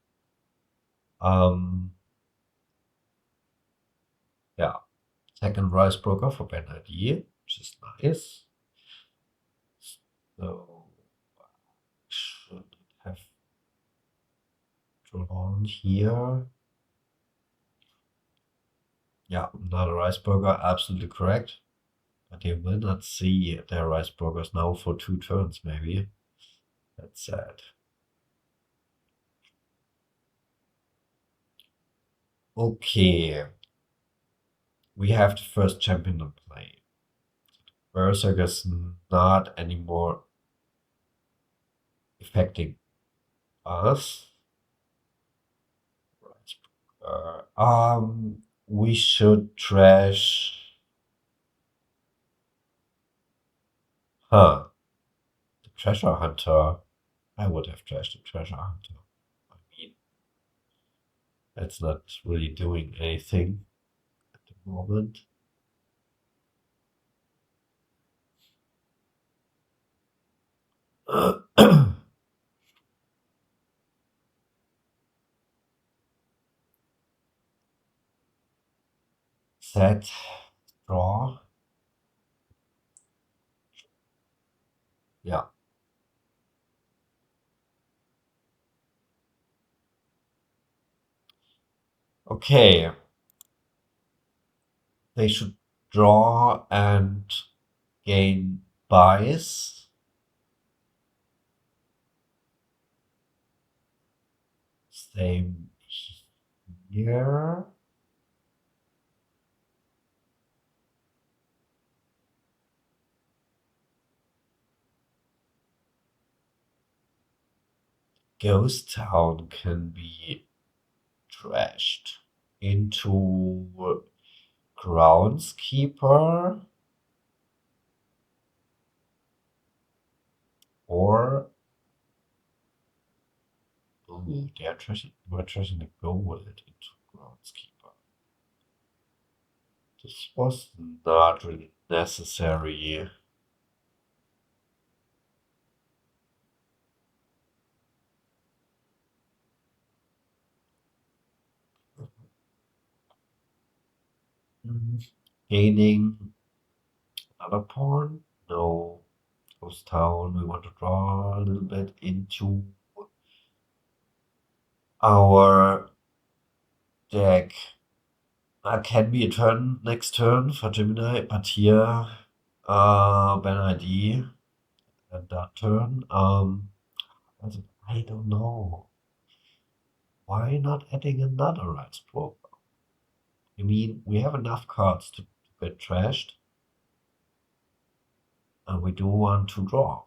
Yeah. Second Rice Broker for BanID, which is nice. So should have drawn here. Yeah, another Rice Burger, absolutely correct. But you will not see their Rice Burgers now for 2 turns, maybe. That's sad. Okay. We have the first champion in play. Berserker's not anymore affecting us. We should trash. Huh. The treasure hunter. I would have trashed the treasure hunter. I mean, that's not really doing anything at the moment. Set, draw. Yeah. Okay. They should draw and gain bias. Same here. Ghost Town can be trashed into Groundskeeper or we're trashing the gold into Groundskeeper. This was not really necessary. Gaining another pawn? No. Ghost Town, we want to draw a little bit into our deck. Can be a turn next turn for Jiminy, but here BanID at that turn. I don't know. Why not adding another Rice Broker? I mean, we have enough cards to get trashed, and we do want to draw.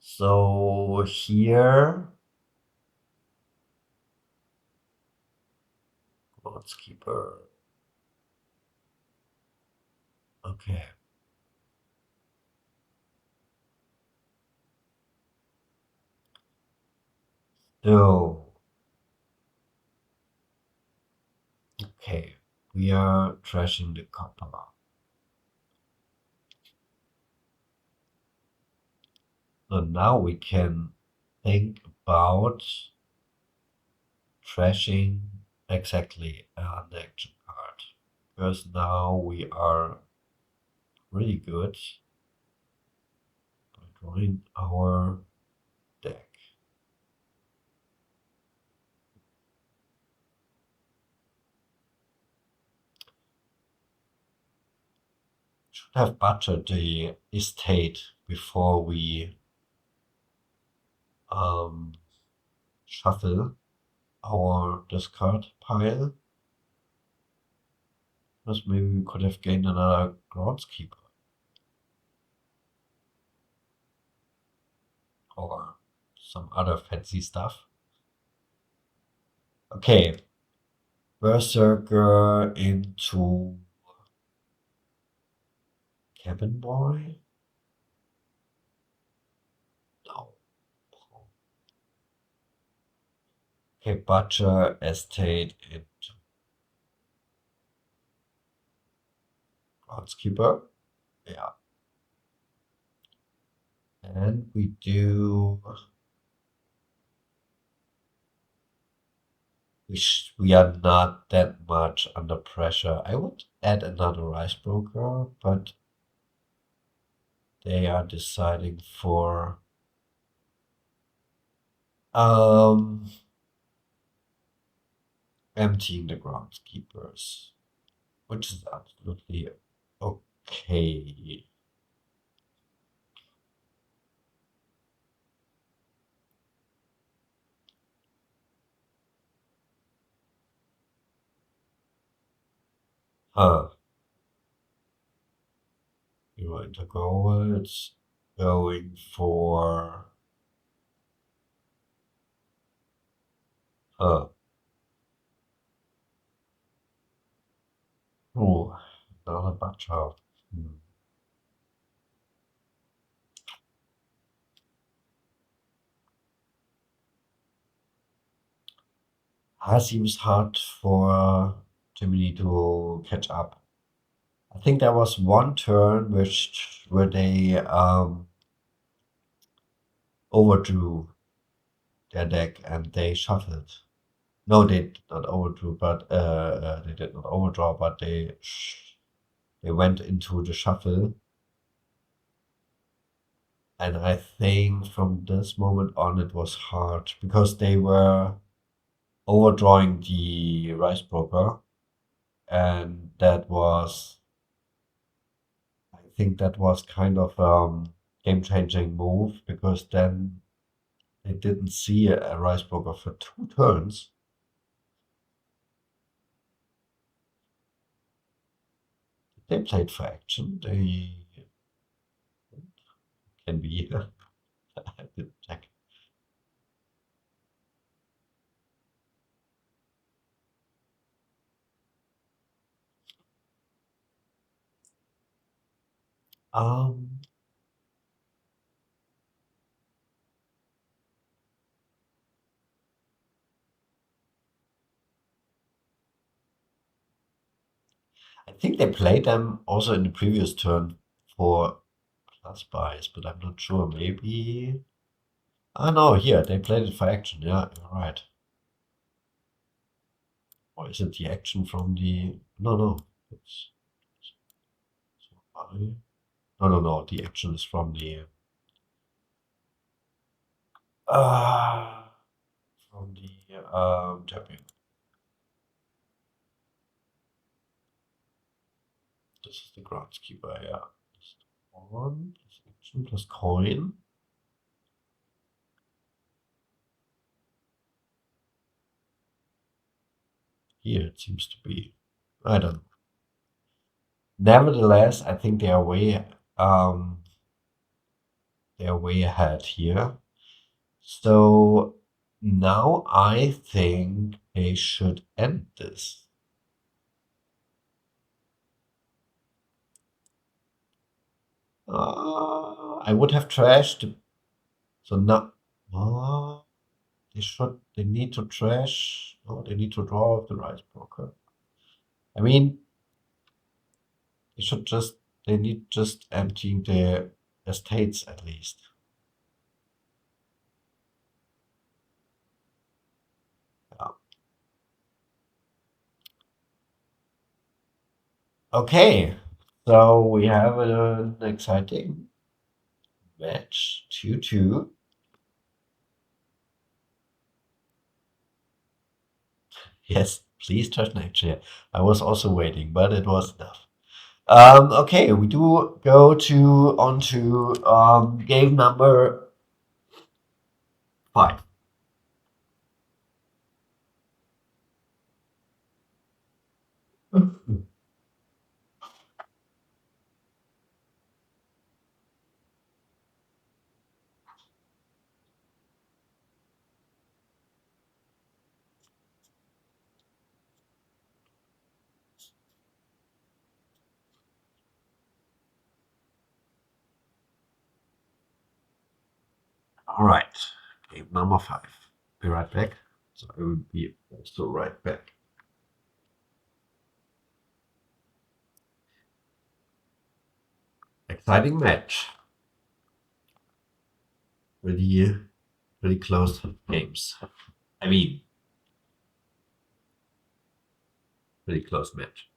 So here, Groundskeeper. Okay. So, okay, we are trashing the copper. So now we can think about trashing exactly an action card. Because now we are pretty good by drawing our deck. Should have butchered the estate before we um, shuffle our discard pile. Because maybe we could have gained another groundskeeper. Or some other fancy stuff. Okay. Berserker into Cabin Boy? No. Okay, Butcher Estate into Groundskeeper. Yeah. And we do. We are not that much under pressure. I would add another rice broker, but they are deciding for um emptying the groundskeepers, which is absolutely okay. Huh. You want to go? It's going for. Huh. Oh, another butcher. Hmm. Seems hard for Jiminy to catch up. I think there was one turn where they overdrew their deck and they shuffled. No, they did not overdrew, but they did not overdraw, but they went into the shuffle. And I think from this moment on it was hard because they were overdrawing the rice broker, and that was, I think that was kind of game changing move because then they didn't see a rice broker for 2 turns. They played for action. They can be. I didn't check. Um, I think they played them also in the previous turn for plus buys, but I'm not sure. Maybe. Ah, no, here they played it for action. Yeah, you're right. Or is it the action from the? No, no. It's, no, no, no. The action is from the. Uh, from the champion. This is the groundskeeper. Yeah. One plus action plus coin. Here it seems to be. I don't know. Nevertheless, I think they are way ahead here. So now I think they should end this. I would have trashed. So now, they need to trash. No, they need to draw off the rice broker. I mean, they should just, they need just emptying their estates at least. Yeah. Okay, so we have an exciting match 2-2. Yes, please touch nature. I was also waiting, but it was enough. Okay, we do go on to game number 5. All right, game number 5. Be right back. So I will be also right back. Exciting match. Really close games. I mean, really close match.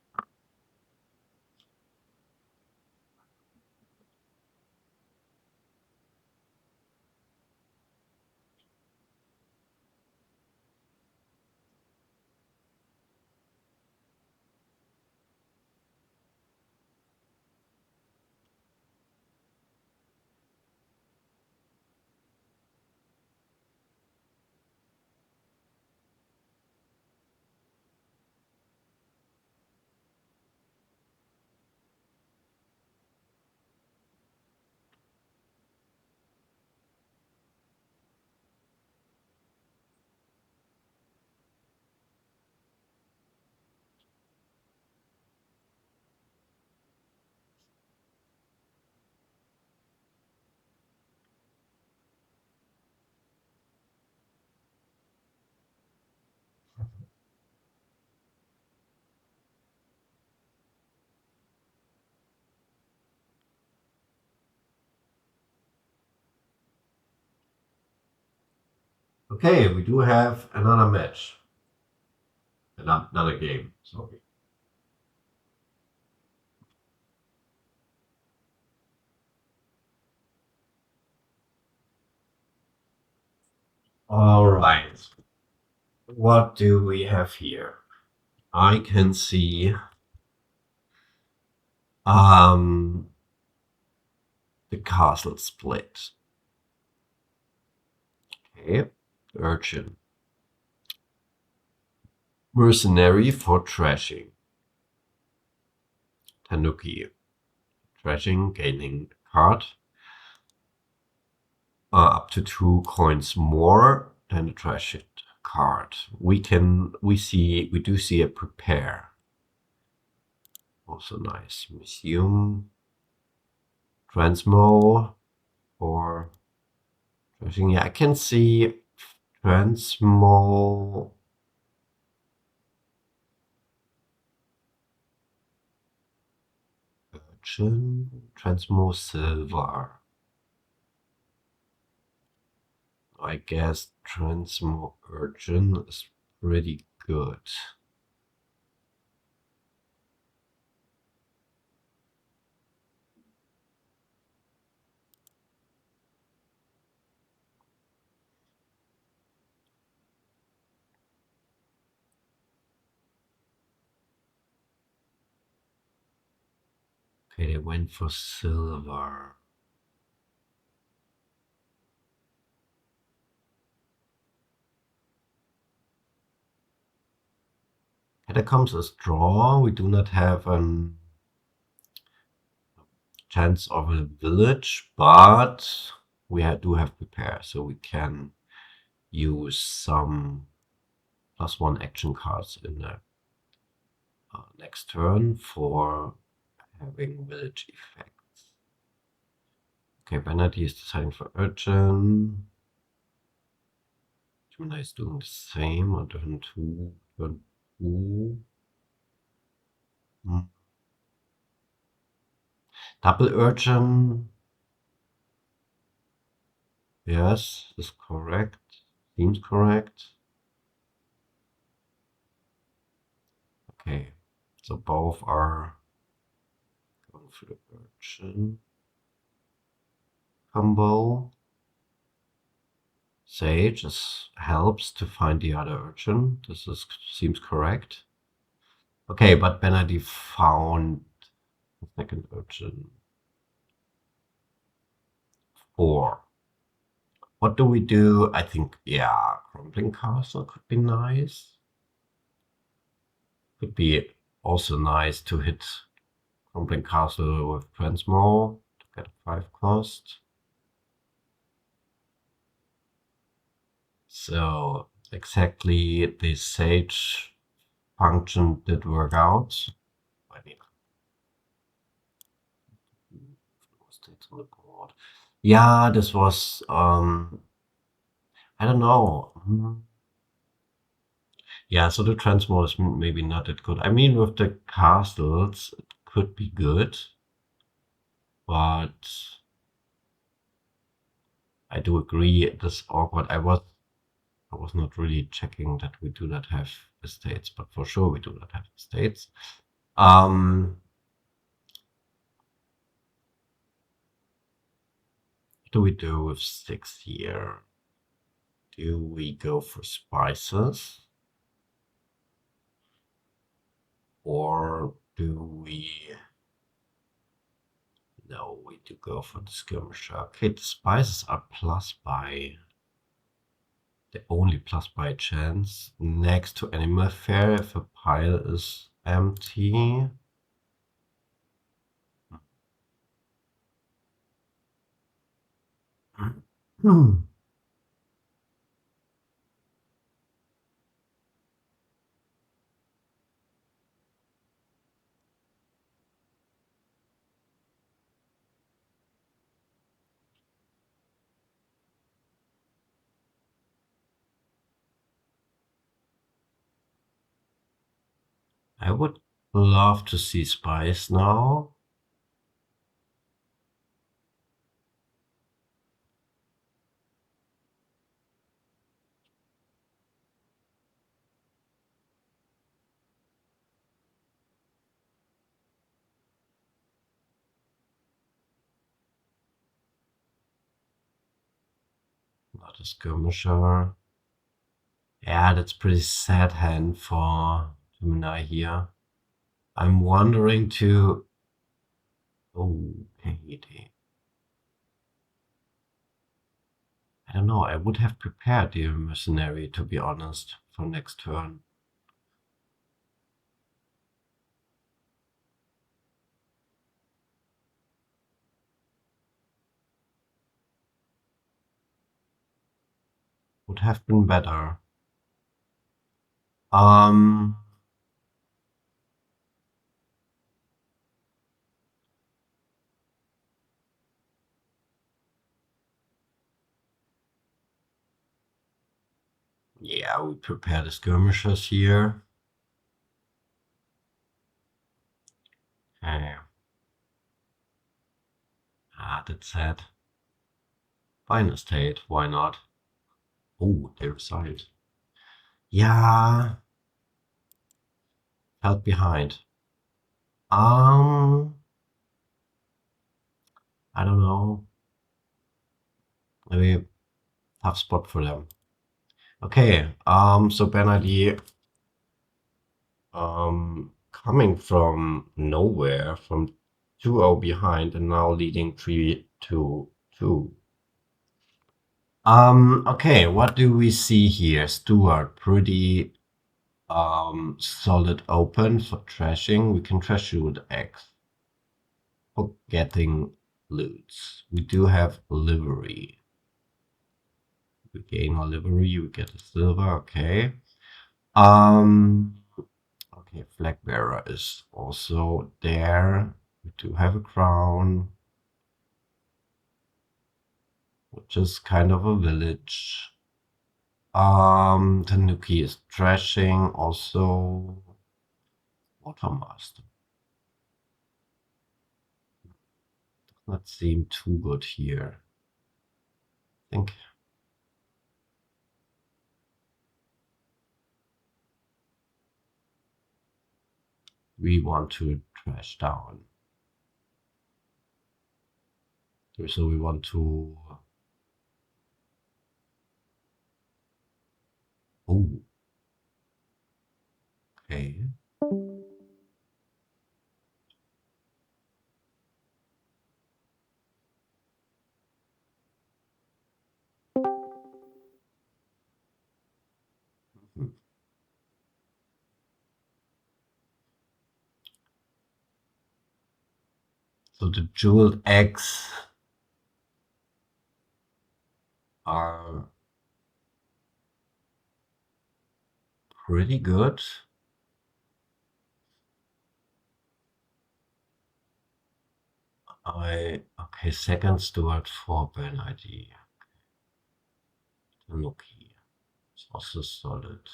Okay, we do have another match. Another game, sorry. All right. What do we have here? I can see the castle split. Okay. Urchin. Mercenary for trashing. Tanuki. Trashing, gaining card. Up to 2 coins more than the trash it card. We do see a prepare. Also nice. Museum. Transmo or trashing. Yeah, I can see Transmo. Transmo Silver. I guess Transmo Urchin is pretty good. Okay, they went for silver. Catacombs is draw. We do not have a chance of a village, but we do have prepare, so we can use some +1 action cards in the next turn for having village effects. Okay, BanID is deciding for Urchin. Jiminy is doing the same on turn 2, turn 2. Double Urchin. Yes, is correct. Seems correct. Okay, so both are going for the Urchin combo. Sage helps to find the other Urchin. Seems correct. Okay, but BanID found the second Urchin. 4. What do we do? I think, yeah, Crumbling Castle could be nice. Could be also nice to hit Crumbling Castle with Transmo to get a 5 cost. So exactly the Sage function did work out. I need states on the board. Yeah, this was I don't know. Yeah, so the Transmo is maybe not that good. I mean, with the castles, it could be good, but I do agree it is awkward. I was not really checking that we do not have estates, but for sure we do not have estates. What do we do with 6 here? Do we go for spices? Or do we... No, we do go for the skirmisher. Okay, the spices are plus by... They're only plus by chance. Next to animal fair if a pile is empty. I would love to see spice now. Not a skirmisher. Yeah, that's pretty sad hand for Jiminy here. I'm wondering to... Oh, BanID. I don't know, I would have prepared the mercenary, to be honest, for next turn. Would have been better. Yeah, we prepare the skirmishers here. Okay. Ah, that's sad. Fine estate, why not? Oh, they reside. Yeah, felt behind. I don't know. Maybe tough spot for them. Okay, so BanID coming from nowhere, from 2-0 behind and now leading 3-2. Okay, what do we see here? Stuart, pretty solid open for trashing. We can trash you with X for getting loots. We do have livery. We gain a livery, we get a silver, okay. Okay, flag bearer is also there. We do have a crown, which is kind of a village. Tanuki is trashing, also Watermaster. Does not seem too good here. I think we want to trash down. So we want to... Oh, okay. So the jeweled eggs are pretty good. Okay, second steward for BanID. Tanuki. It's also solid.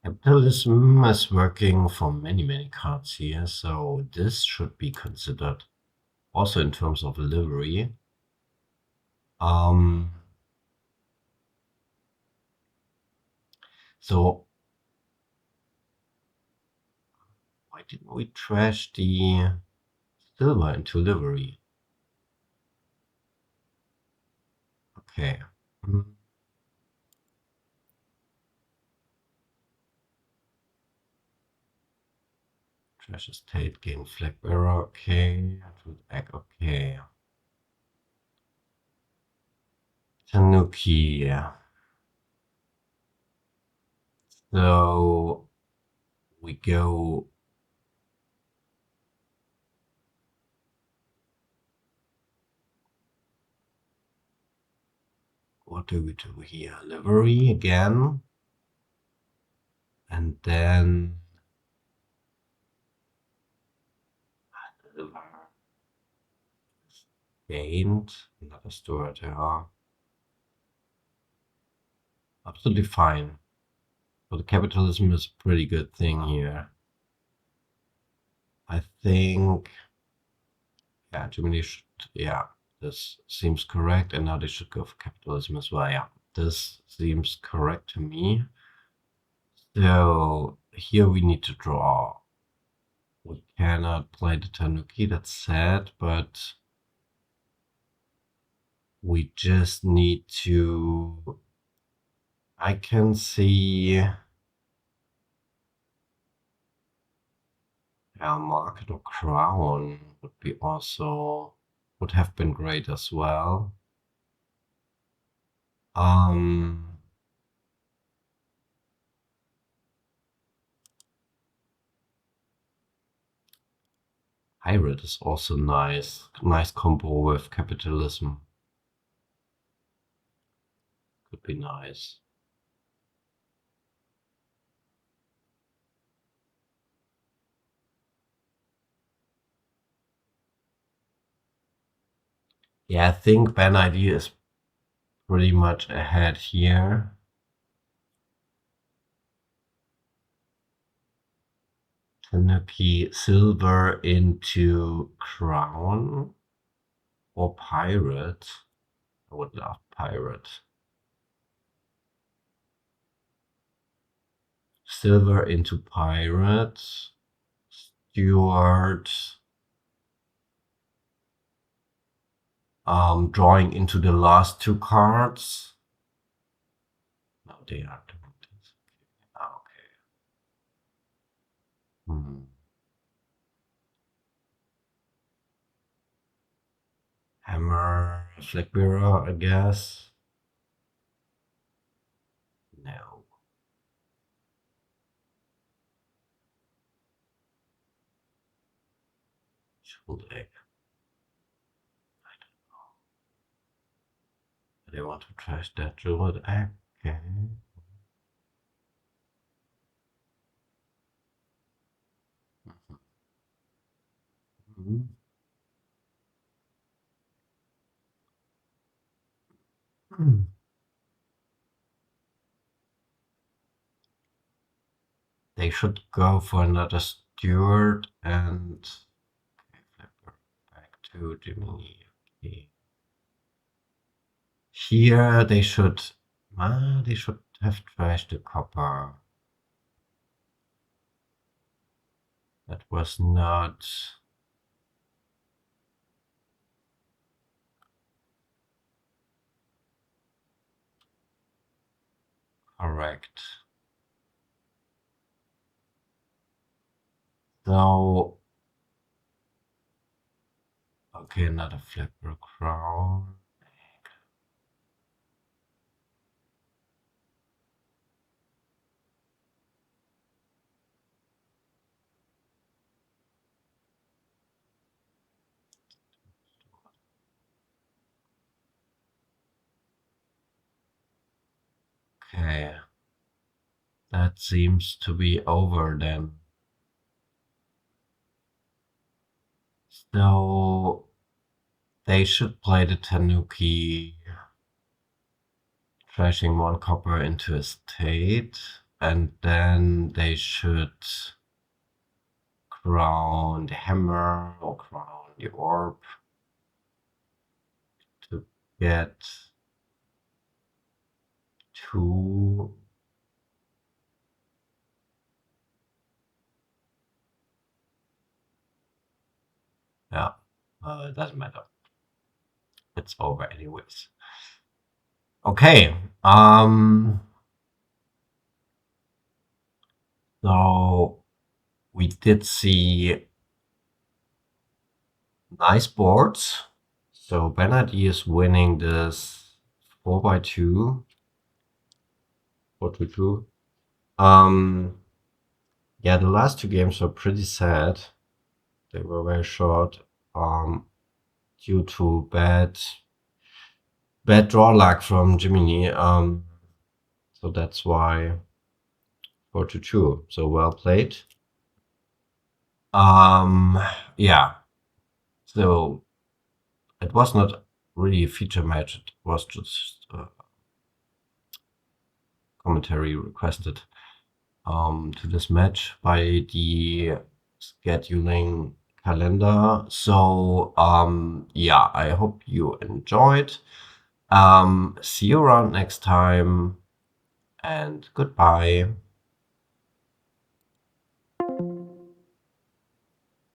Capitalism is working for many cards here, so this should be considered also in terms of livery. So why didn't we trash the silver into livery? Okay. Trash estate, gain flag bearer, okay. Truth egg, okay. Tanuki, yeah. So we go. What do we do here? Livery again. And then gained another steward, yeah. Absolutely fine. So the capitalism is a pretty good thing here. I think, yeah, Jiminy should, yeah, this seems correct. And now they should go for capitalism as well. Yeah, this seems correct to me. So here we need to draw. We cannot play the Tanuki, that's sad, but we just need to. I can see market or crown would be also would have been great as well. Um, Pirate is also nice. Nice combo with capitalism. Could be nice. Yeah, I think BanID is pretty much ahead here. Tanuki silver into crown or pirate. I would love pirate. Silver into pirate. Steward. Drawing into the last two cards. No, they are doing this. Okay. Hammer, flag bearer, I guess. No. Jeweled egg. I don't know. They want to trash that jeweled egg. Okay. Mm-hmm. They should go for another steward and okay, flipper back to Jiminy. Okay. Here they should have trashed the copper. That was not correct. So okay, another flipper crown. Okay. That seems to be over then. So they should play the Tanuki, trashing one copper into a state, and then they should crown the hammer or crown the orb to get two. Yeah, it doesn't matter. It's over anyways. Okay. So we did see nice boards. So BanID is winning this 4x2. 4-2. Yeah, the last two games were pretty sad. They were very short. Due to bad draw luck from Jiminy. So that's why 4-2. So well played. Yeah. So it was not really a feature match. It was just commentary requested to this match by the scheduling calendar. So yeah, I hope you enjoyed. See you around next time, and goodbye.